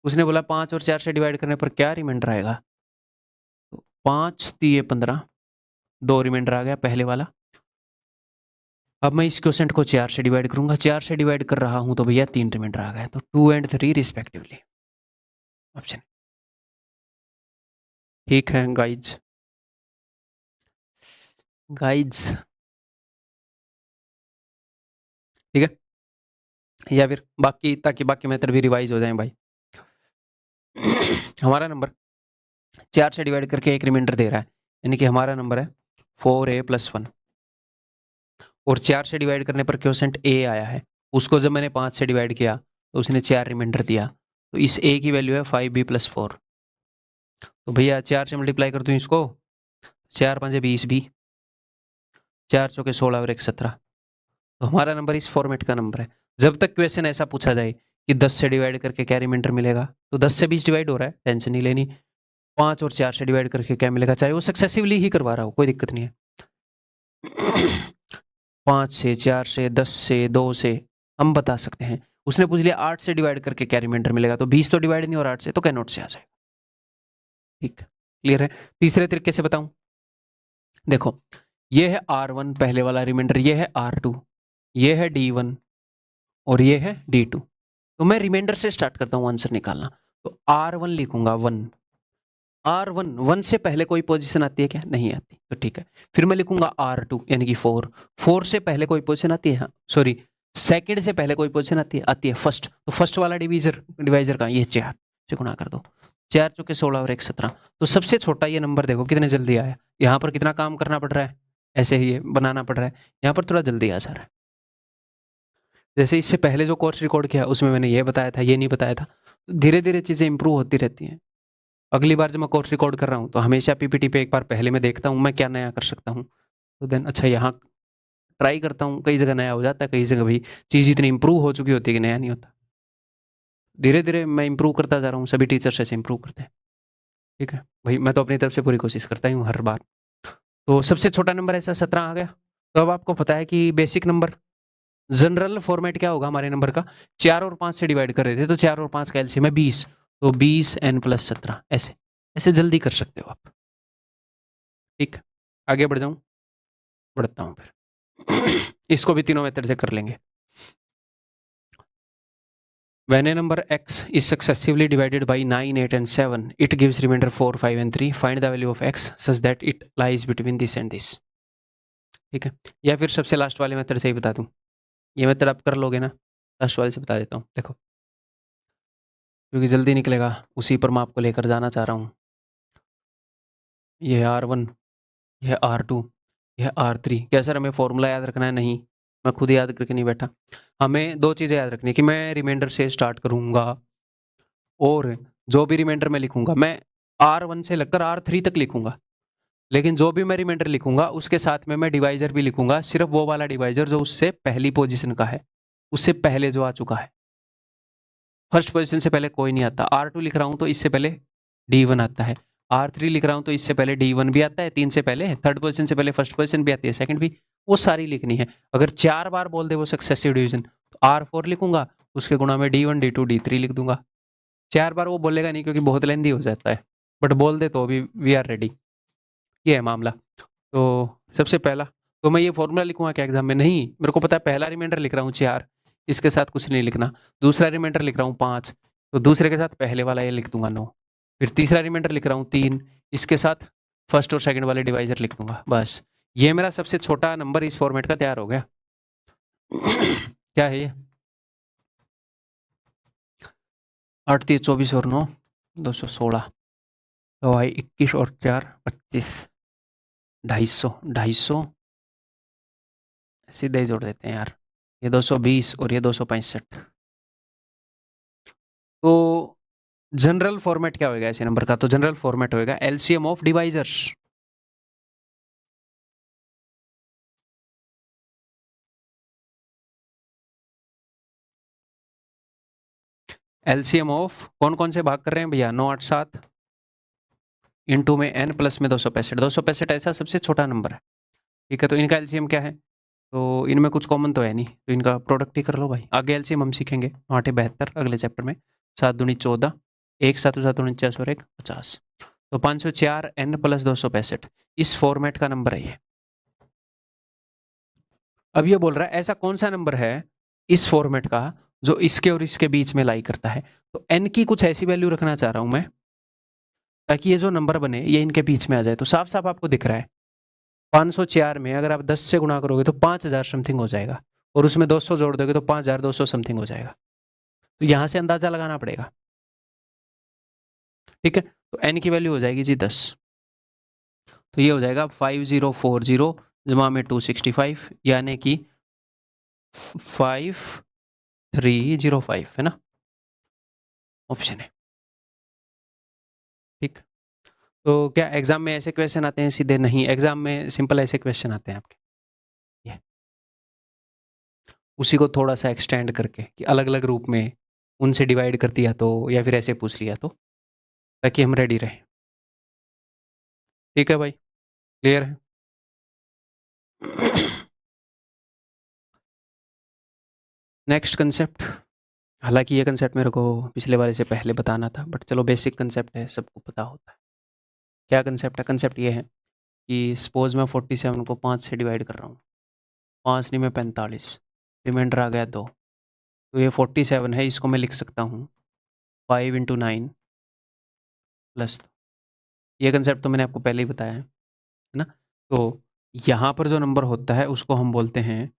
उसने बोला 5 और 4 से डिवाइड करने पर क्या रिमाइंडर आएगा, तो 5 3 15, 2 रिमाइंडर आ गया पहले वाला। अब मैं इस क्वेश्चन को 4 से डिवाइड करूंगा, 4 से डिवाइड कर रहा हूं तो भैया 3 रिमाइंडर आ गया, तो 2 एंड 3 रिस्पेक्टिवली ऑप्शन। ठीक है गाइज, गाइज ठीक है, या फिर बाकी, ताकि बाकी मेथड भी रिवाइज हो जाए भाई। हमारा नंबर 4 से डिवाइड करके एक रिमाइंडर दे रहा है, यानी कि हमारा नंबर है 4a + 1, और 4 से डिवाइड करने पर क्वोशेंट a आया है, उसको जब मैंने 5 से डिवाइड किया तो उसने 4 रिमाइंडर दिया, तो इस a की वैल्यू है 5b + 4। तो भैया 4 से मल्टीप्लाई कर दूं इसको, 4 5 20 भी, 4 चौके 16 और 1 17, तो हमारा नंबर इस फॉर्मेट का नंबर है। जब तक क्वेश्चन ऐसा पूछा जाए कि 10 से डिवाइड करके क्या रिमाइंडर मिलेगा, तो 10 से 20 डिवाइड हो रहा है, टेंशन नहीं लेनी। 5 और 4 से डिवाइड करके क्या मिलेगा, चाहे वो सक्सेसिवली ही करवा रहा हो, कोई दिक्कत नहीं है। 5 से, 4 से, 10 से, 2 से हम बता सकते हैं। उसने पूछ लिया 8 से डिवाइड करके क्या रिमाइंडर मिलेगा, तो 20 तो डिवाइड नहीं हो रहा 8 से, तो कैन नॉट से आ जाएगा। ठीक, क्लियर है। तीसरे तरीके से बताऊं, देखो ये है R1 पहले वाला रिमाइंडर, ये है R2, ये है D1 और ये है D2। तो मैं रिमाइंडर से स्टार्ट करता हूं आंसर निकालना। तो R1 लिखूंगा 1, R1 1 से पहले कोई पोजीशन आती है क्या, नहीं आती, तो ठीक है। फिर मैं लिखूंगा R2 यानी कि 4 से पहले कोई पोजीशन आती है, सॉरी सेकंड से पहले कोई पोजीशन आती है फर्स्ट, तो फर्स्ट वाला डिवाइजर का ये 4 से गुणा कर दो, 4 चौके 16 और 1 17। तो सबसे छोटा ये नंबर देखो कितने जल्दी आया, यहाँ पर कितना काम करना पड़ रहा है, ऐसे ही ये बनाना पड़ रहा है, यहाँ पर थोड़ा जल्दी आ जा रहा है। जैसे इससे पहले जो कोर्स रिकॉर्ड किया उसमें मैंने ये बताया था, ये नहीं बताया था, धीरे धीरे चीज़ें इंप्रूव होती रहती हैं। अगली बार जब मैं कोर्स रिकॉर्ड कर रहा हूँ तो हमेशा पीपीटी पे एक बार पहले मैं देखता हूँ मैं क्या नया कर सकता हूँ, तो देन अच्छा यहाँ ट्राई करता हूँ, कई जगह नया हो जाता है, कई जगह भाई चीज़ इतनी इंप्रूव हो चुकी होती है कि नया नहीं होता। धीरे धीरे मैं इंप्रूव करता जा रहा हूँ, सभी टीचर्स ऐसे इंप्रूव करते हैं। ठीक है भाई, मैं तो अपनी तरफ से पूरी कोशिश करता ही हूँ हर बार। तो सबसे छोटा नंबर ऐसा 17 आ गया। तो अब आपको पता है कि बेसिक नंबर जनरल फॉर्मेट क्या होगा हमारे नंबर का, 4 और 5 से डिवाइड कर रहे थे, तो 4 और 5 का एलसीएम है 20, तो 20 n + 17, ऐसे ऐसे जल्दी कर सकते हो आप। ठीक, आगे बढ़ जाऊं, बढ़ता हूं फिर। इसको भी तीनों मेथड से कर लेंगे। When a number x is successively divided by 9, 8 and 7, it gives remainder 4, 5 and 3. Find the value of x such that it lies between this and this. ठीक है, या फिर सबसे लास्ट वाले मेथड से ही बता दूं, ये मेथड आप कर लोगे ना, लास्ट वाले से बता देता हूँ। देखो क्योंकि जल्दी निकलेगा, उसी पर मैं आपको लेकर जाना चाह रहा हूँ। ये है R1, यह है R2, यह है R3। क्या सर हमें फॉर्मूला याद रखना है, नहीं, मैं खुद याद करके नहीं बैठा। हमें दो चीज़ें याद रखनी है कि मैं रिमाइंडर से स्टार्ट करूँगा और जो भी रिमाइंडर मैं लिखूंगा मैं R1 से लगकर R3 तक लिखूंगा, लेकिन जो भी मैं रिमाइंडर लिखूंगा उसके साथ में मैं डिवाइजर भी लिखूंगा, सिर्फ वो वाला डिवाइजर जो उससे पहली पोजीशन का है, उससे पहले जो आ चुका है। फर्स्ट पोजीशन से पहले कोई नहीं आता। R2 लिख रहा हूं तो इससे पहले D1 आता है, R3 लिख रहा हूं तो इससे पहले D1 भी आता है, 3 से पहले, थर्ड पोजीशन से पहले फर्स्ट पोजीशन भी आती है, सेकंड भी, वो सारी लिखनी है। अगर 4 बार बोल दे वो सक्सेसिव डिवीजन, तो R4 लिखूंगा, उसके गुणा में D1 D2 D3 लिख दूंगा। 4 बार वो बोलेगा नहीं क्योंकि बहुत लेंदी हो जाता है, बट बोल दे तो भी वी आर रेडी, ये है मामला। तो सबसे पहला तो मैं ये फॉर्मूला लिखूंगा क्या एग्जाम में, नहीं, मेरे को पता है पहला रिमाइंडर लिख रहा हूँ 4, इसके साथ कुछ नहीं लिखना। दूसरा रिमाइंडर लिख रहा हूँ 5, तो दूसरे के साथ पहले वाला ये लिख दूंगा 9। फिर तीसरा रिमाइंडर लिख रहा हूँ 3, इसके साथ फर्स्ट और सेकंड वाले डिवाइजर लिख दूंगा, बस ये मेरा सबसे छोटा नंबर इस फॉर्मेट का तैयार हो गया। क्या है ये, 8 3 24 और 9 216, तो भाई 21 और 4 25, 250 सीधे ही जोड़ देते हैं यार, ये 220 और ये 265। तो जनरल फॉर्मेट क्या होगा ऐसे नंबर का, तो जनरल फॉर्मेट होगा LCM of divisors. LCM of कौन कौन से भाग कर रहे हैं भैया, 9 8 7 इंटू में n प्लस में 265, 265 ऐसा सबसे छोटा नंबर है। ठीक है, तो इनका एलसीएम क्या है, तो इनमें कुछ कॉमन तो है नहीं, तो इनका प्रोडक्ट ही कर लो भाई। आगे एलसीएम हम सीखेंगे 8 72 अगले चैप्टर में, 7 दूनी 14, 1 7 7 49 और 1 50, तो 504 n प्लस 265 इस फॉर्मेट का नंबर है ये। अब ये बोल रहा है ऐसा कौन सा नंबर है इस फॉर्मेट का जो इसके और इसके बीच में लाई करता है, तो n की कुछ ऐसी वैल्यू रखना चाह रहा हूं मैं ताकि ये जो नंबर बने ये इनके बीच में आ जाए। तो साफ साफ आपको दिख रहा है 504 में अगर आप 10 से गुणा करोगे तो 5000 समथिंग हो जाएगा, और उसमें 200 जोड़ दोगे तो 5200 समथिंग हो जाएगा। तो यहां से अंदाजा लगाना पड़ेगा। ठीक है, तो n की वैल्यू हो जाएगी जी 10, तो ये हो जाएगा 5040 जमा में 265 यानी कि 5305 है ना, ऑप्शन है। ठीक, तो क्या एग्जाम में ऐसे क्वेश्चन आते हैं सीधे, नहीं, एग्जाम में सिंपल ऐसे क्वेश्चन आते हैं आपके, ये उसी को थोड़ा सा एक्सटेंड करके कि अलग अलग रूप में उनसे डिवाइड कर दिया तो, या फिर ऐसे पूछ लिया तो, ताकि हम रेडी रहें। ठीक है भाई, क्लियर है? नेक्स्ट कंसेप्ट, हालांकि ये कंसेप्ट मेरे को पिछले वाले से पहले बताना था, बट चलो बेसिक कंसेप्ट है, सबको पता होता है। क्या कंसेप्ट है? कंसेप्ट ये है कि सपोज मैं 47 को 5 से डिवाइड कर रहा हूँ, 5 नहीं में 45, रिमाइंडर आ गया 2, तो ये 47 है, इसको मैं लिख सकता हूँ 5 × 9 प्लस 2। ये कंसेप्ट तो मैंने आपको पहले ही बताया है ना? तो यहाँ पर जो नंबर होता है उसको हम बोलते हैं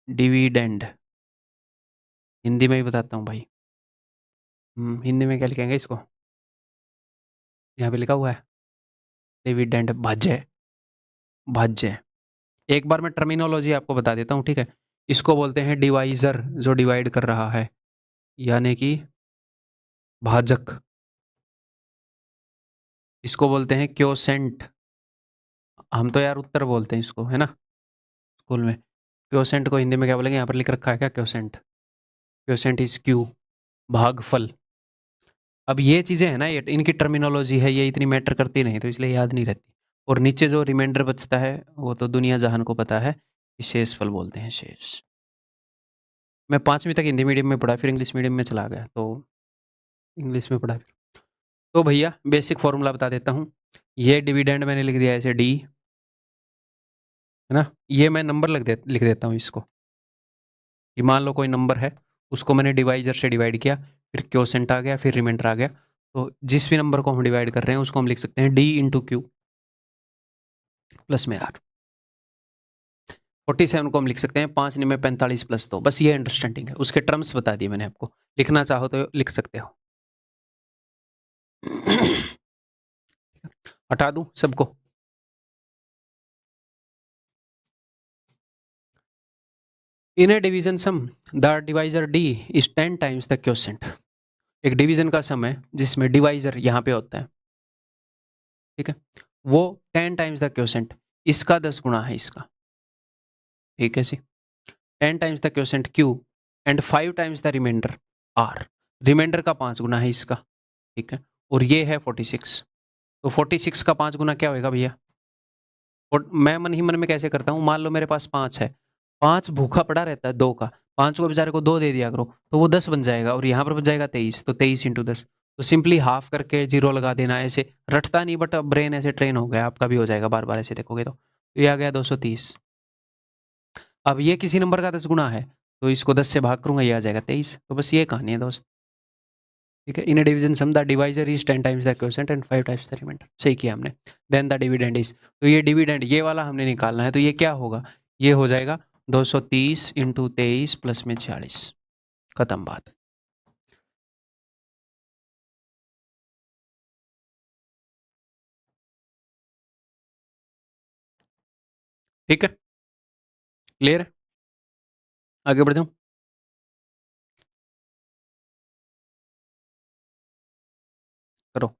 डिविडेंड। हिंदी में ही बताता हूँ भाई। हिंदी में क्या लिखेंगे इसको? यहाँ पे लिखा हुआ है डिविडेंड, भाज्य। भाज्य, एक बार मैं टर्मिनोलॉजी आपको बता देता हूँ, ठीक है? इसको बोलते हैं डिवाइजर, जो डिवाइड कर रहा है, यानी कि भाजक। इसको बोलते हैं क्योसेंट। हम तो यार उत्तर बोलते हैं इसको, है ना, स्कूल में। क्योसेंट को हिंदी में क्या बोलेंगे? यहाँ पर लिख रखा है क्या क्योसेंट? क्योसेंट इज क्यू, भागफल। अब ये चीज़ें हैं ना, ये इनकी टर्मिनोलॉजी है, ये इतनी मैटर करती नहीं, तो इसलिए याद नहीं रहती। और नीचे जो रिमाइंडर बचता है वो तो दुनिया जहान को पता है, शेषफल बोलते हैं, शेष। मैं 5वीं तक हिंदी मीडियम में पढ़ा, फिर इंग्लिश मीडियम में चला गया, तो इंग्लिश में पढ़ा फिर। तो भैया बेसिक फॉर्मूला बता देता हूँ। ये डिविडेंड मैंने लिख दिया ऐसे डी, है ना? ये मैं नंबर लिख देता हूँ इसको, कि मान लो कोई नंबर है, उसको मैंने डिवाइजर से डिवाइड किया, फिर क्योसेंट आ गया, फिर रिमाइंडर आ गया। तो जिस भी नंबर को हम डिवाइड कर रहे हैं उसको हम लिख सकते हैं डी इंटू क्यू प्लस में आर। 47 को हम लिख सकते हैं 5 में 45 प्लस 2। बस ये अंडरस्टैंडिंग है, उसके टर्म्स बता दिए मैंने आपको, लिखना चाहो तो लिख सकते हो। हटा दूं सबको? In a division sum the divisor D is 10 times the quotient. एक डिवीजन का सम है जिसमें डिवाइजर यहाँ पे होता है, ठीक है, वो 10 टाइम्स द क्वोशिएंट, इसका 10 गुना है इसका, ठीक है C. 10 times the quotient Q and 5 times the remainder R, remainder का 5 गुना है इसका, ठीक है। और ये है 46, तो 46 का 5 गुना क्या होगा भैया? और मैं मन ही मन में कैसे करता हूँ, मान लो मेरे पास 5 है, 5 भूखा पड़ा रहता है 2 का, 5 को बेचारे को 2 दे दिया करो, तो वो 10 बन जाएगा, और यहाँ पर बच जाएगा 23, तो 23 इंटू 10। तो सिंपली हाफ करके जीरो लगा देना, ऐसे रटता नहीं, बट ब्रेन ऐसे ट्रेन हो गया, आपका भी हो जाएगा बार बार ऐसे देखोगे तो ये आ गया 230। अब ये किसी नंबर का 10 गुना है, तो इसको 10 से भाग करूंगा, ये आ जाएगा 23। तो बस ये कहानी है दोस्त, ठीक है। In division sum the divisor is 10 times the quotient and 5 times the remainder, सही किया हमने। देन द डिविडेंड इज, तो ये डिविडेंड ये वाला हमने निकालना है, तो ये क्या होगा? ये हो जाएगा 230 इंटू 23 प्लस में 46, खत्म बात। ठीक है, क्लियर है? आगे बढ़ जाऊं? करो।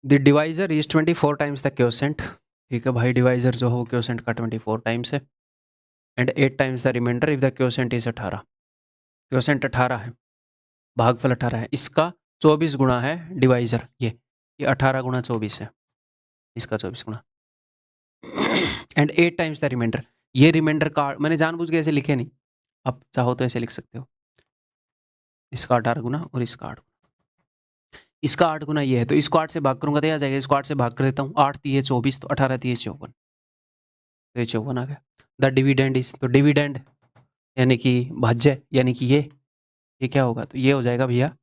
The divisor is 24 times the quotient, ठीक है भाई, डिवाइजर जो हो क्वोशिएंट का 24 टाइम्स है, and 8 times the remainder if the quotient is 18। Quotient 18 है, भागफल 18 है, इसका 24 गुना है डिवाइजर, ये 18 गुना 24 है, इसका 24 गुना, एंड 8 टाइम्स द रिमाइंडर। ये रिमाइंडर का मैंने जानबूझ के ऐसे लिखे नहीं, आप चाहो तो ऐसे लिख सकते हो, इसका 18 गुना और इसका 8 गुना, इसका 8 गुना ये है, तो इसको 8 से भाग करूंगा तो ये आ जाएगा, इसको 8 से भाग कर देता हूँ, 8 3 24, तो 18 3 54, तो ये 54 आ गया। द डिविडेंड इज, तो डिविडेंड यानी कि भाज्य, यानी कि ये क्या होगा? तो ये हो जाएगा भैया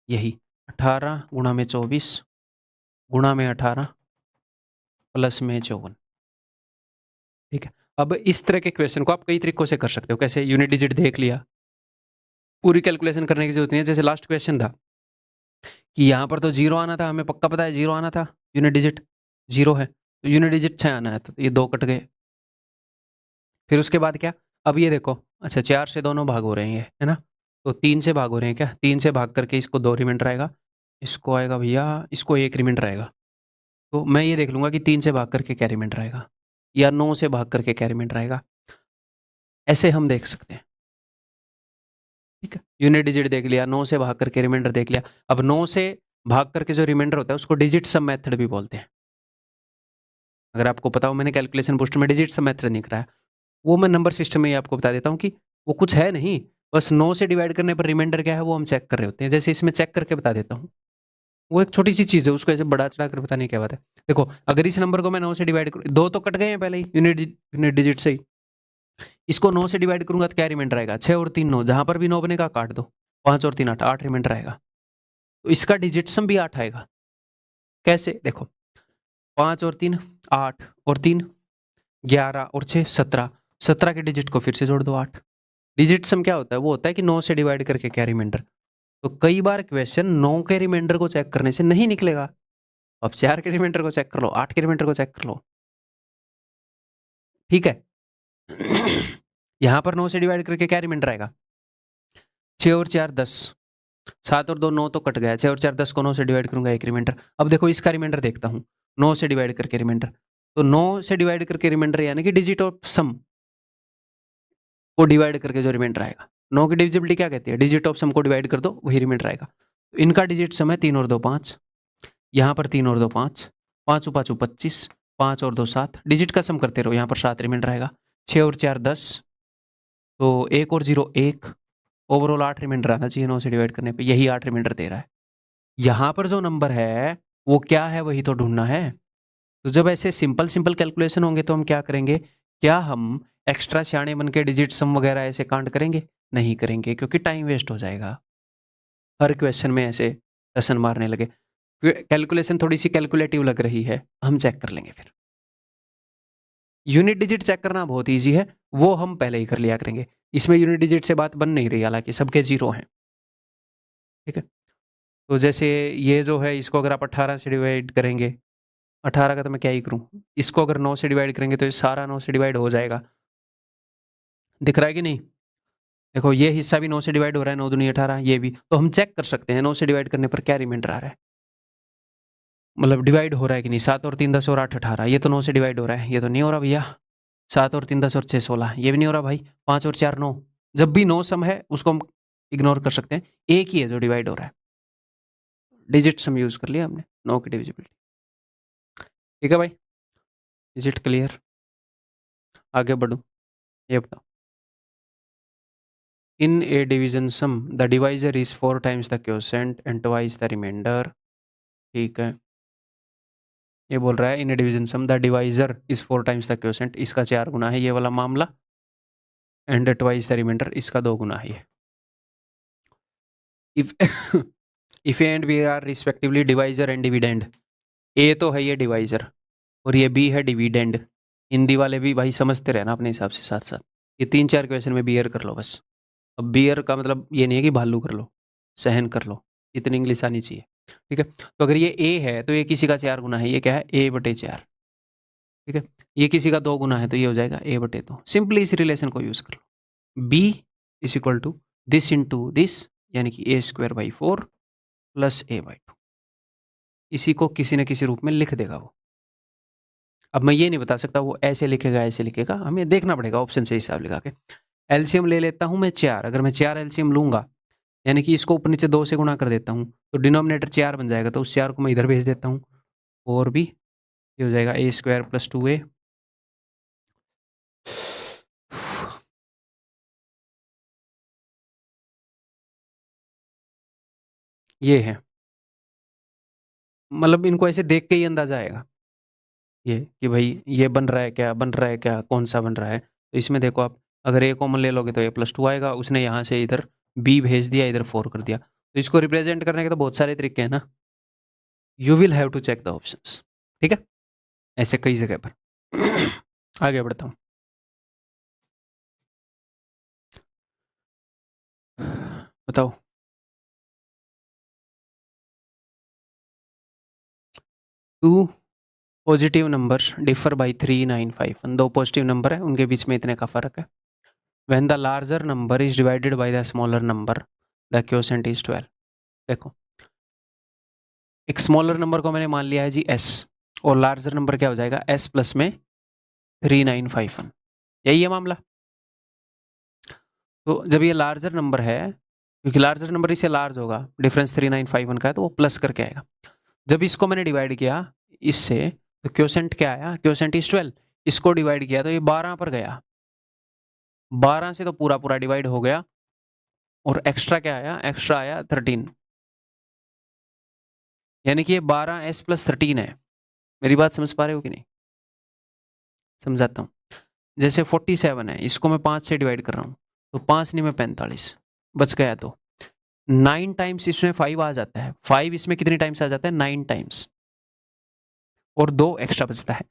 यही 18 गुणा में 24 गुणा में 18 प्लस में 54, ठीक है। अब इस तरह के क्वेश्चन को आप कई तरीकों से कर सकते हो, कैसे? यूनिट डिजिट देख लिया, पूरी कैलकुलेशन करने की जरूरत नहीं है। जैसे लास्ट क्वेश्चन था कि यहाँ पर तो जीरो आना था, हमें पक्का पता है जीरो आना था, यूनिट डिजिट जीरो है, तो यूनिट डिजिट 6 आना है, तो ये 2 कट गए। फिर उसके बाद क्या? अब ये देखो, अच्छा 4 से दोनों भाग हो रहे हैं, है ना, तो 3 से भाग हो रहे हैं क्या? 3 से भाग करके इसको 2 रिमाइंडर आएगा, इसको आएगा भैया, इसको 1 रिमाइंडर आएगा। तो मैं ये देख लूँगा कि 3 से भाग करके क्या रिमाइंडर आएगा या 9 से भाग करके क्या रिमाइंडर आएगा। ऐसे हम देख सकते हैं, ठीक है? यूनिट डिजिट देख लिया, 9 से भाग करके रिमाइंडर देख लिया। अब 9 से भाग करके जो रिमाइंडर होता है उसको डिजिट सम मेथड भी बोलते हैं। अगर आपको पता हो, मैंने कैलकुलेशन बूस्टर में डिजिट सम मेथड नहीं कराया, वो मैं नंबर सिस्टम में ही आपको बता देता हूँ कि वो कुछ है नहीं, बस 9 से डिवाइड करने पर रिमाइंडर क्या है वो हम चेक कर रहे होते हैं। जैसे इसमें चेक करके बता देता हूँ, वो एक छोटी सी चीज़ है, उसको ऐसे बढ़ा चढ़ा कर बताने की क्या बात है। देखो, अगर इस नंबर को मैं 9 से डिवाइड करूँ, 2 तो कट गए हैं पहले ही यूनिट डिजिट से ही। इसको 9 से डिवाइड करूंगा तो क्या रिमाइंडर आएगा? 6 और 3 9, जहां पर भी 9 बनेगा काट दो, 5 और 3 8, 8 रिमाइंडर आएगा। तो इसका डिजिट सम भी 8 आएगा। कैसे? देखो, 5 और 3 8 और 3 11 और 6 17, 17 के डिजिट को फिर से जोड़ दो 8। डिजिट सम क्या होता है? वो होता है कि 9 से डिवाइड करके क्या रिमाइंडर। तो कई बार क्वेश्चन 9 के रिमाइंडर को चेक करने से नहीं निकलेगा। अब 4 के रिमाइंडर को चेक कर लो, 8 के रिमाइंडर को चेक कर लो, ठीक है? यहां पर 9 से डिवाइड करके क्या रिमाइंडर आएगा? 6 और 4 10, 7 और 2 9 तो कट गया, 6 और 4 10 को 9 से डिवाइड करूंगा, एक रिमाइंडर। अब देखो इसका रिमाइंडर देखता हूँ, 9 से डिवाइड करके रिमाइंडर। तो 9 से डिवाइड करके रिमाइंडर यानी कि डिजिट ऑफ सम को डिवाइड करके जो रिमाइंडर आएगा। 9 की डिविजिबिलिटी क्या कहती है? डिजिट ऑफ सम को डिवाइड कर दो, वही रिमाइंडर आएगा। तो इनका डिजिट सम है 3 और 2 5, यहाँ पर 3 और 2 5, 5 5 25, 5 और 2 7, डिजिट का सम करते रहो, यहाँ पर 7 रिमाइंडर आएगा। 6 और 4 10, तो 1 और 0 1, ओवरऑल 8 रिमाइंडर आना चाहिए 9 से डिवाइड करने पे, यही 8 रिमाइंडर दे रहा है। यहाँ पर जो नंबर है वो क्या है, वही तो ढूंढना है। तो जब ऐसे सिंपल सिंपल कैलकुलेशन होंगे तो हम क्या करेंगे? क्या हम एक्स्ट्रा सियाने बन के डिजिट सम वगैरह ऐसे कांड करेंगे? नहीं करेंगे, क्योंकि टाइम वेस्ट हो जाएगा हर क्वेश्चन में ऐसे टसन मारने लगे। कैलकुलेशन थोड़ी सी कैलकुलेटिव लग रही है, हम चेक कर लेंगे फिर। यूनिट डिजिट चेक करना बहुत ईजी है, वो हम पहले ही कर लिया करेंगे। इसमें यूनिट डिजिट से बात बन नहीं रही, हालांकि सबके 0 हैं, ठीक है? तो जैसे ये जो है, इसको अगर आप 18 से डिवाइड करेंगे, 18 का तो मैं क्या ही करूं, इसको अगर 9 से डिवाइड करेंगे तो ये सारा 9 से डिवाइड हो जाएगा। दिख रहा है कि नहीं? देखो, ये हिस्सा भी 9 से डिवाइड हो रहा है, 9 दूनी 18, ये भी। तो हम चेक कर सकते हैं 9 से डिवाइड करने पर क्या रिमाइंडर आ रहा है, मतलब डिवाइड हो रहा है कि नहीं। 7 और 3 10 और 8 18, ये तो 9 से डिवाइड हो रहा है, ये तो नहीं हो रहा भैया। 7 और 3 10 और 6 16, ये भी नहीं हो रहा भाई। 5 और 4 9, जब भी 9 सम है उसको हम इग्नोर कर सकते हैं, एक ही है जो डिवाइड हो रहा है। डिजिट सम यूज कर लिया हमने, 9 की डिविजिबिलिटी, ठीक है भाई? Digit clear? आगे बढ़ू, ये बताओ। In a division sum the divisor is 4 times the quotient and twice the remainder, ठीक है? ये बोल रहा है in a division sum the divisor is 4 times the quotient, इसका 4 गुना है ये वाला मामला, एंड ट्वाइस द रिमाइंडर, इसका 2 गुना है ये। If if a and b are respectively divisor and dividend, a तो है ये डिवाइजर और ये बी है डिविडेंड। हिंदी वाले भी भाई समझते रहना अपने हिसाब से साथ साथ, ये 3 4 क्वेश्चन में बियर कर लो बस। अब बियर का मतलब ये नहीं है कि भालू कर लो, सहन कर लो, इतनी इंग्लिश आनी चाहिए, ठीक है? तो अगर ये ए है तो ये किसी का 4 गुना है, ये क्या है? ए बटे 4, ठीक है? ये किसी का 2 गुना है तो ये हो जाएगा ए बटे 2। सिंपली इस रिलेशन को यूज कर लो, b is equal to this into this, यानी कि a square by 4 plus a by 2। इसी को किसी न किसी रूप में लिख देगा वो। अब मैं ये नहीं बता सकता वो ऐसे लिखेगा ऐसे लिखेगा, हमें देखना पड़ेगा ऑप्शन से हिसाब लगा के। एलसीएम ले लेता हूं मैं 4, अगर मैं 4 एलसीएम लूंगा, यानी कि इसको ऊपर नीचे 2 से गुणा कर देता हूं, तो डिनोमिनेटर 4 बन जाएगा, तो उस 4 को मैं इधर भेज देता हूं, और भी ये हो जाएगा ए स्क्वायर प्लस 2a। ये है, मतलब इनको ऐसे देख के ही अंदाजा आएगा ये कि भाई ये बन रहा है क्या, बन रहा है क्या, कौन सा बन रहा है। तो इसमें देखो आप, अगर ए कॉमन ले लोगे तो ए प्लस 2 आएगा, उसने यहाँ से इधर बी भेज दिया, इधर 4 कर दिया। तो इसको रिप्रेजेंट करने के तो बहुत सारे तरीके हैं ना, you will have to check the options, ठीक है? ऐसे कई जगह पर। आगे बढ़ता हूँ, बताओ। Two positive numbers differ by 3951, 2 positive number है, उनके बीच में इतने का फर्क है। When the larger number is divided by the smaller number, the quotient is 12। देखो एक स्मॉलर नंबर को मैंने मान लिया है जी s, और लार्जर नंबर क्या हो जाएगा s प्लस में 3951। यही है मामला। तो जब ये लार्जर नंबर है, क्योंकि लार्जर नंबर इससे लार्ज होगा, डिफरेंस 3951 का है, तो वो प्लस करके आएगा। जब इसको मैंने डिवाइड किया इससे, तो क्वोशेंट क्या आया, क्वोशेंट इज 12। इसको डिवाइड किया तो ये 12 पर गया, 12 से तो पूरा पूरा डिवाइड हो गया, और एक्स्ट्रा क्या आया, एक्स्ट्रा आया 13, यानी कि ये 12s प्लस 13 है। मेरी बात समझ पा रहे हो कि नहीं? समझाता हूँ। जैसे 47 है, इसको मैं 5 से डिवाइड कर रहा हूँ, तो 5 नहीं में 45 बच गया। तो 9 टाइम्स इसमें 5 आ जाता है, 5 इसमें कितनी टाइम्स आ जाता है, 9 टाइम्स, और 2 एक्स्ट्रा बचता है।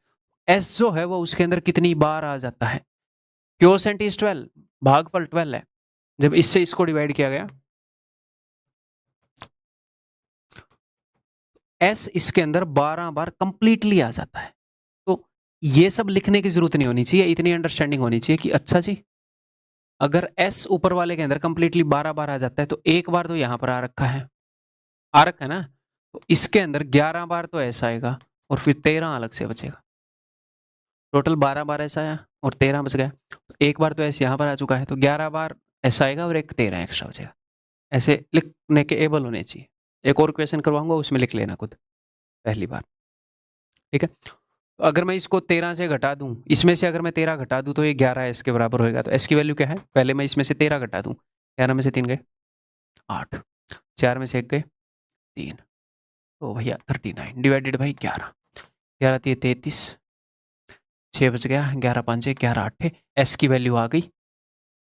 एस जो है वो उसके अंदर कितनी बार आ जाता है, क्वोशेंट इज 12, भागफल 12 है। जब इससे इसको डिवाइड किया गया, एस इसके अंदर 12 बार कंप्लीटली आ जाता है। तो ये सब लिखने की जरूरत नहीं होनी चाहिए, इतनी अंडरस्टैंडिंग होनी चाहिए कि अच्छा जी, अगर एस ऊपर वाले के अंदर कंप्लीटली 12 बार आ जाता है, तो एक बार तो यहां पर आ रखा है, आ रखा है ना, तो इसके अंदर 11 बार तो ऐसा आएगा, और फिर 13 अलग से बचेगा। टोटल 12 बार ऐसा आया और 13 बच गया। तो एक बार तो ऐसे यहाँ पर आ चुका है, तो 11 बार ऐसा आएगा और एक 13 एक्स्ट्रा बचेगा। ऐसे लिखने के एबल होने चाहिए। एक और क्वेश्चन करवाऊंगा, उसमें लिख लेना खुद पहली बार, ठीक है? तो अगर मैं इसको 13 से घटा दूं, इसमें से अगर मैं 13 घटा दूं, तो ये 11 एस के बराबर होएगा। तो एस की वैल्यू क्या है, पहले मैं इसमें से 13 घटा दूं, 11 में से 3 गए 8, 4 में से 1 गए 3, तो भैया 39 डिवाइडेड बाई 11, 11 3 33, 6 बच गया, 11 5 11 8। एस की वैल्यू आ गई,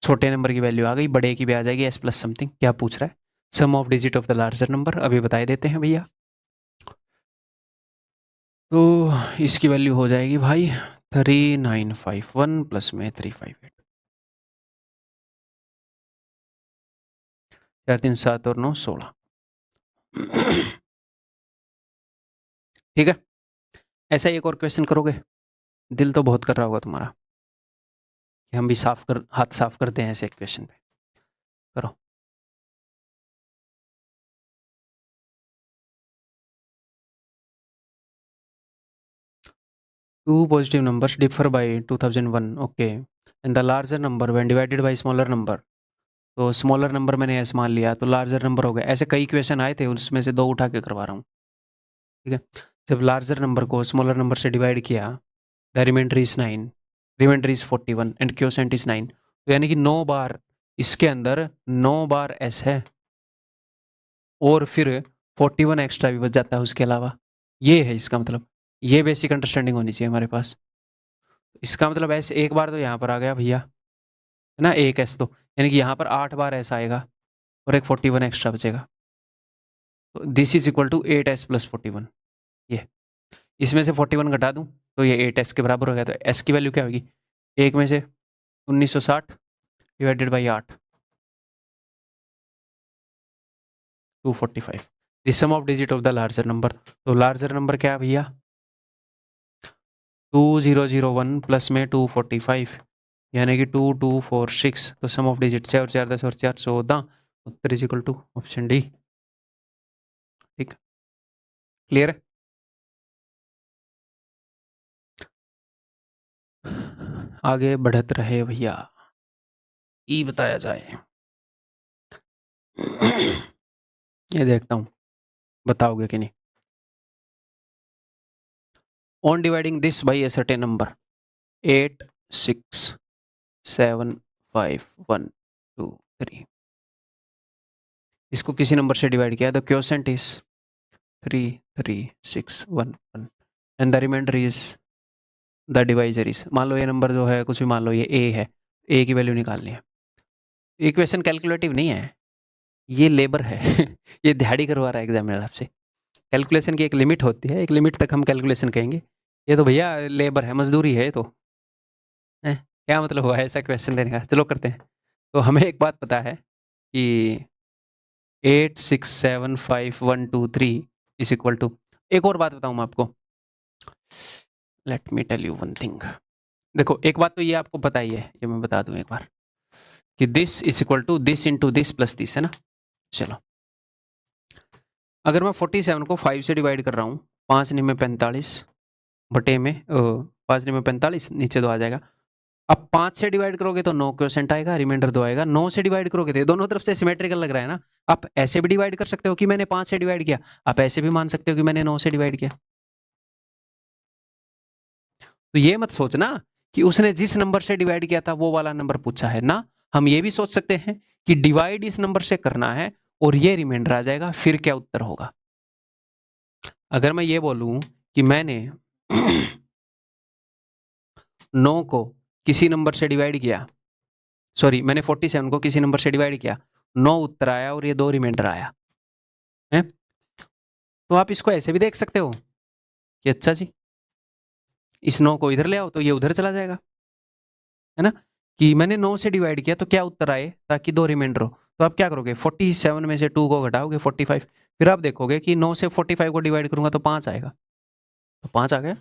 छोटे नंबर की वैल्यू आ गई, बड़े की भी आ जाएगी, एस प्लस समथिंग। क्या पूछ रहा है, sum of digit of the larger number, अभी बता देते हैं भैया। तो इसकी वैल्यू हो जाएगी भाई 3951 प्लस में 358, 4 3 7 और 9 16। ठीक है, ऐसा ही एक और क्वेश्चन करोगे? दिल तो बहुत कर रहा होगा तुम्हारा कि हम भी हाथ साफ करते हैं ऐसे क्वेश्चन पे। करो। Two positive numbers differ by 2001, okay, and the larger number when divided by smaller number, तो स्मॉलर नंबर मैंने एस मान लिया, तो लार्जर नंबर हो गया। ऐसे कई क्वेश्चन आए थे, उसमें से 2 उठा के करवा रहा हूँ, ठीक है? जब लार्जर नंबर को स्मॉलर नंबर से डिवाइड किया, the remainder is 9, remainder is 41 and quotient is 9, तो यानी कि 9 बार इसके अंदर 9 बार एस है, और फिर 41 एक्स्ट्रा भी बच जाता है उसके अलावा। ये है इसका मतलब, ये बेसिक अंडरस्टैंडिंग होनी चाहिए हमारे पास। इसका मतलब एस एक बार तो यहाँ पर आ गया भैया, है ना, एक एस, तो यानी कि यहाँ पर 8 बार एस आएगा और एक 41 एक्स्ट्रा बचेगा। तो this is equal to 8s plus 41। ये इसमें से 41 घटा दूं, तो ये 8s के बराबर हो गया। तो s की वैल्यू क्या होगी, एक में से 1960 divided by 8, 245। The sum of digit of the larger number, तो लार्जर नंबर क्या है भैया, 2001 प्लस में 245, यानी कि 2246। तो सम ऑफ डिजिट 6 और 4 10 और 4 14, उत्तर is equal to option D. ठीक, क्लियर है? आगे बढ़त रहे भैया, ई बताया जाए। ये देखता हूँ बताओगे कि नहीं। On dividing this by a certain number 8 6 7 5 1 2 3, इसको किसी नंबर से डिवाइड किया, तो quotient is 3 3 6 1 1 and the remainder is, the divisor is, मान लो ये नंबर जो है कुछ भी मान लो, ये ए है, ए की वैल्यू निकालनी है। ये क्वेश्चन कैलकुलेटिव नहीं है, ये लेबर है। ये दिहाड़ी करवा रहा है एग्जामिनर आपसे। कैलकुलेशन की एक लिमिट होती है, एक लिमिट तक हम कैलकुलेशन कहेंगे, ये तो भैया लेबर है, मजदूरी है ये तो है। क्या मतलब हुआ है ऐसा क्वेश्चन देने का? चलो करते हैं। तो हमें एक बात पता है कि 8 6 7 5 1 2 3 इज इक्वल टू, एक और बात बताऊं मैं आपको, let me tell you one thing. देखो एक बात तो ये आपको पता ही है, ये मैं बता दूं एक बार, कि this is equal to this into this plus this, है ना? चलो, अगर मैं 47 को 5 से डिवाइड कर रहा हूँ, 5 में 45 बटे में 5 में 45, नीचे 2 आ जाएगा। अब 5 से डिवाइड करोगे तो 9 क्वोशेंट आएगा, रिमाइंडर 2 आएगा। 9 से डिवाइड करोगे तो दोनों तरफ से सिमेट्रिकल लग रहा है ना। आप ऐसे भी डिवाइड कर सकते हो कि मैंने 5 से डिवाइड किया, आप ऐसे भी मान सकते हो कि मैंने 9 से डिवाइड किया। तो ये मत सोचना कि उसने जिस नंबर से डिवाइड किया था वो वाला नंबर पूछा है ना। हम ये भी सोच सकते हैं कि डिवाइड इस नंबर से करना है और ये रिमाइंडर आ जाएगा, फिर क्या उत्तर होगा। अगर मैं ये बोलूं कि मैंने 9 को किसी नंबर से डिवाइड किया, सॉरी मैंने 47 को किसी नंबर से डिवाइड किया, 9 उत्तर आया और ये 2 रिमाइंडर आया है, तो आप इसको ऐसे भी देख सकते हो कि अच्छा जी, इस 9 को इधर ले आओ तो ये उधर चला जाएगा, है ना। कि मैंने 9 से डिवाइड किया तो क्या उत्तर आए, ताकि 2 रिमाइंडर हो। तो आप क्या करोगे, 47 में से 2 को घटाओगे 45, फिर आप देखोगे कि 9 से 45 को डिवाइड करूंगा तो 5 आएगा, तो 5 आ गया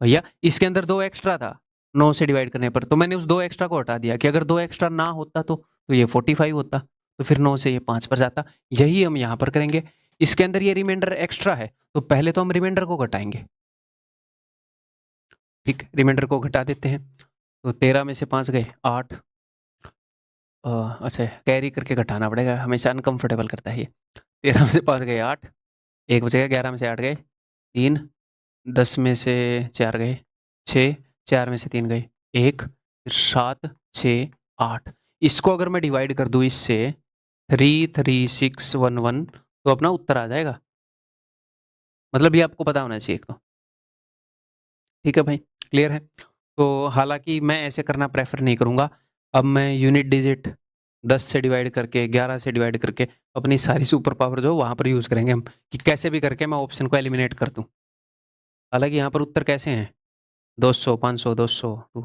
भैया। इसके अंदर 2 एक्स्ट्रा था 9 से डिवाइड करने पर, तो मैंने उस 2 एक्स्ट्रा को हटा दिया कि अगर 2 एक्स्ट्रा ना होता तो ये 45 होता, तो फिर 9 से ये 5 पर जाता। यही हम यहाँ पर करेंगे। इसके अंदर ये रिमाइंडर एक्स्ट्रा है, तो पहले तो हम रिमाइंडर को घटाएंगे। ठीक, रिमाइंडर को घटा देते हैं। तो 13 में से 5 गए 8, अच्छा कैरी करके घटाना पड़ेगा, हमेशा अनकंफर्टेबल करता है ये। 13 में से 5 गए 8, 1 बचेगा, 11 में से 8 गए 3, 10 में से 4 गए 6, 4 में से 3 गए 1, 7, 6, 8। इसको अगर मैं डिवाइड कर दूं इससे 33611, तो अपना उत्तर आ जाएगा। मतलब ये आपको पता होना चाहिए एक तो। ठीक है भाई, क्लियर है। तो हालांकि मैं ऐसे करना प्रेफर नहीं करूंगा। अब मैं यूनिट डिजिट 10 से डिवाइड करके 11 से डिवाइड करके अपनी सारी सुपर पावर जो वहां पर यूज़ करेंगे हम, कि कैसे भी करके मैं ऑप्शन को एलिमिनेट कर दूं। हालांकि यहाँ पर उत्तर कैसे हैं, 200, 500, 200, 2।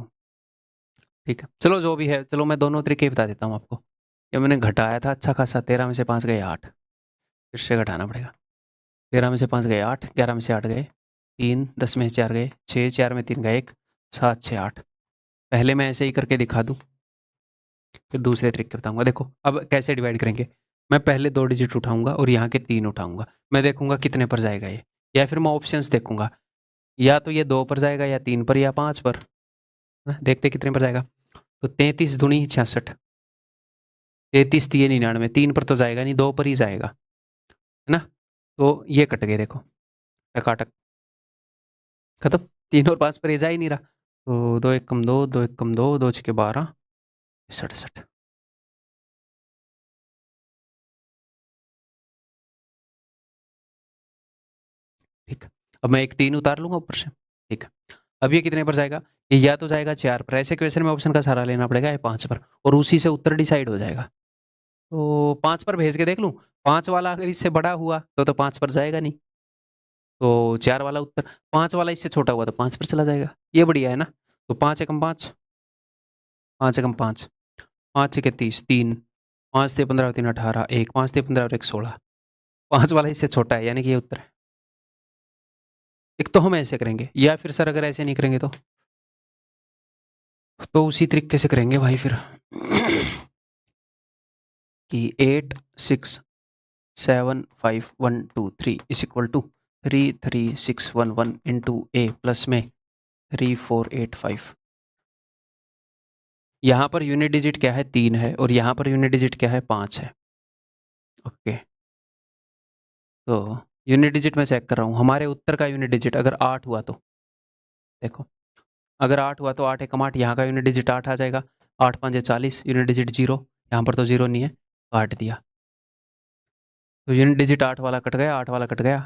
ठीक है, चलो जो भी है, चलो मैं दोनों तरीके बता देता हूँ आपको। ये मैंने घटाया था अच्छा खासा, 13 में से 5 गए 8, फिर से घटाना पड़ेगा। 13 में से 5 गए 8, 11 में से 8 गए 3, 10 में से 4 गए 6, 4 में 3 गए 1, 7, 6, 8। पहले मैं ऐसे ही करके दिखा दूँ, फिर दूसरे तरीके बताऊंगा। देखो अब कैसे डिवाइड करेंगे। मैं पहले 2 डिजिट उठाऊंगा और यहाँ के 3 उठाऊंगा, मैं देखूंगा कितने पर जाएगा ये, या फिर मैं ऑप्शंस देखूंगा, या तो ये 2 पर जाएगा, या 3 पर, या 5 पर। देखते कितने पर जाएगा। तो 33 दूनी 66, 33 3 99, 3 पर तो जाएगा नहीं, 2 पर ही जाएगा, है ना। तो ये कट गए, देखो टकाटक खत्म। 3 और 5 पर ये जा ही नहीं रहा। तो 2 1 कम 2, 2 1 कम 2, 2 6 12, 67। ठीक, अब मैं एक 3 उतार लूंगा ऊपर से। ठीक है, अब ये कितने पर जाएगा, ये या तो जाएगा 4 पर, ऐसे क्वेश्चन में ऑप्शन का सहारा लेना पड़ेगा, या 5 पर, और उसी से उत्तर डिसाइड हो जाएगा। तो 5 पर भेज के देख लूं, 5 वाला अगर इससे बड़ा हुआ तो 5 पर जाएगा नहीं, तो 4 वाला उत्तर, 5 वाला इससे छोटा हुआ तो 5 पर चला जाएगा। ये बढ़िया है ना। तो 5 एकम 5, 5 एकम 5, 5 छके 30, 3, 5 थे 15 3 18, 1, 5 थे 15 और 1 16, 5 वाला इससे छोटा है, यानी कि ये उत्तर है। एक तो हम ऐसे करेंगे, या फिर सर अगर ऐसे नहीं करेंगे तो उसी तरीके से करेंगे भाई फिर कि 8 6 7 5 1 2 3 is equal to 3 3 6 1 1 into A plus में 3 4 8 5। यहाँ पर यूनिट डिजिट क्या है, 3 है, और यहाँ पर यूनिट डिजिट क्या है, 5 है। ओके, तो यूनिट डिजिट में चेक कर रहा हूँ, हमारे उत्तर का यूनिट डिजिट अगर 8 हुआ तो देखो, अगर 8 हुआ तो 8 एकम 8, यहाँ का यूनिट डिजिट 8 आ जाएगा। 8 5 40, यूनिट डिजिट 0, यहाँ पर तो 0 नहीं है, काट दिया। तो यूनिट डिजिट 8 वाला कट गया, 8 वाला कट गया।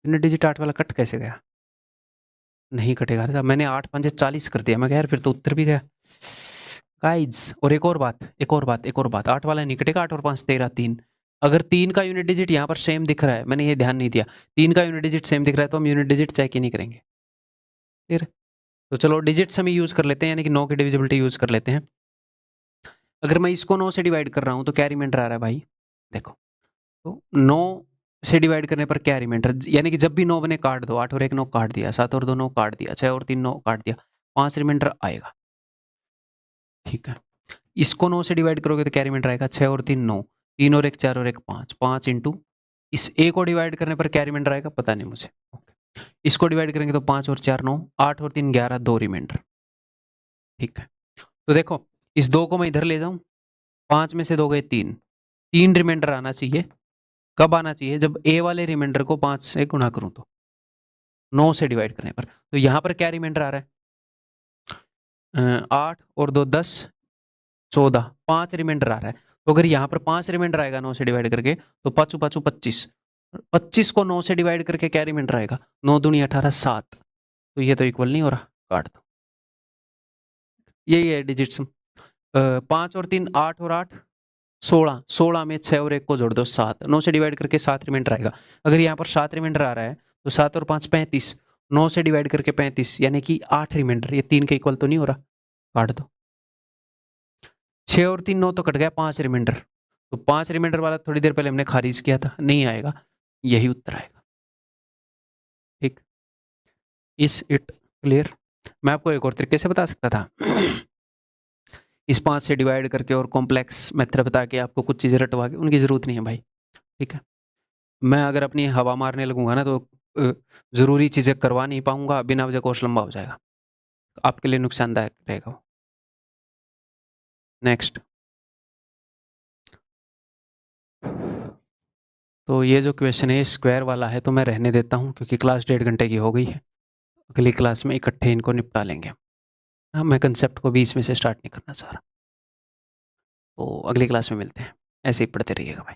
यूनिट डिजिट 8 वाला कट कैसे गया, नहीं कटेगा। था मैंने 8 5 40 कर दिया, मैं कह यार फिर तो उत्तर भी गया गाइज। और एक और बात, 8 वाला नहीं कटेगा, 8 और 5 13, 3। अगर 3 का यूनिट डिजिट यहाँ पर सेम दिख रहा है, मैंने ये ध्यान नहीं दिया, 3 का यूनिट डिजिट सेम दिख रहा है, तो हम यूनिट डिजिट चेक ही नहीं करेंगे फिर। तो चलो डिजिट्स हम यूज कर लेते हैं, यानी कि 9 की डिविजिबिलिटी यूज कर लेते हैं। अगर मैं इसको 9 से डिवाइड कर रहा हूँ तो क्या रिमाइंडर आ रहा है भाई, देखो। तो 9 से डिवाइड करने पर क्या रिमाइंडर, यानी कि जब भी 9 बने काट दो, 8 और 1 9 काट दिया, 7 और 2 9 काट दिया, 6 और 3 9 काट दिया, 5 रिमाइंडर आएगा। ठीक है, इसको 9 से डिवाइड करोगे तो क्या रिमाइंडर आएगा, 6 और 3 9, 3 और 1 4 और 1 5, 5 इंटू इस a को डिवाइड करने पर क्या रिमाइंडर आएगा पता नहीं मुझे। इसको डिवाइड करेंगे तो 5 और 4 9, 8 और 3 11, 2 रिमाइंडर। ठीक है, तो देखो इस 2 को मैं इधर ले जाऊं, 5 में से 2 गए 3, 3 रिमाइंडर आना चाहिए। कब आना चाहिए, जब a वाले रिमाइंडर को 5 से गुणा करूं तो 9 से डिवाइड करने पर। तो यहां पर क्या रिमाइंडर आ रहा है, 8 और 2 10 14, 5 रिमाइंडर आ रहा है। तो अगर यहाँ पर 5 रिमाइंडर आएगा 9 से डिवाइड करके तो 5 5 25, 25 को 9 से डिवाइड करके क्या रिमाइंडर आएगा, 9 दूनी 18 7। तो ये तो इक्वल नहीं हो रहा, काट दो। यही है डिजिट्स। 5 और 3 8 और 8 16, 16 में 6 और 1 को जोड़ दो 7, 9 से डिवाइड करके 7 रिमाइंडर आएगा। अगर यहाँ पर 7 रिमाइंडर आ रहा है तो 7 और 5 35, 9 से डिवाइड करके 35 यानी कि 8 रिमाइंडर। ये 3 के इक्वल तो नहीं हो रहा, काट दो। 6 और 3 9 तो कट गया, 5 रिमाइंडर। तो 5 रिमाइंडर वाला थोड़ी देर पहले हमने खारिज किया था, नहीं आएगा, यही उत्तर आएगा। ठीक, इज इट क्लियर? मैं आपको एक और तरीके से बता सकता था इस 5 से डिवाइड करके और कॉम्प्लेक्स मेथड बता के आपको कुछ चीज़ें रटवा के, उनकी ज़रूरत नहीं है भाई। ठीक है, मैं अगर अपनी हवा मारने लगूंगा ना तो ज़रूरी चीज़ें करवा नहीं पाऊंगा, बिना वजह कोर्स लंबा हो जाएगा, आपके लिए नुकसानदायक रहेगा वो। नेक्स्ट, तो ये जो क्वेश्चन है स्क्वायर वाला है तो मैं रहने देता हूँ क्योंकि क्लास 1.5 घंटे की हो गई है। अगली क्लास में इकट्ठे इनको निपटा लेंगे। हाँ, मैं कंसेप्ट को बीच में से स्टार्ट नहीं करना चाह रहा। तो अगली क्लास में मिलते हैं, ऐसे ही पढ़ते रहिएगा भाई।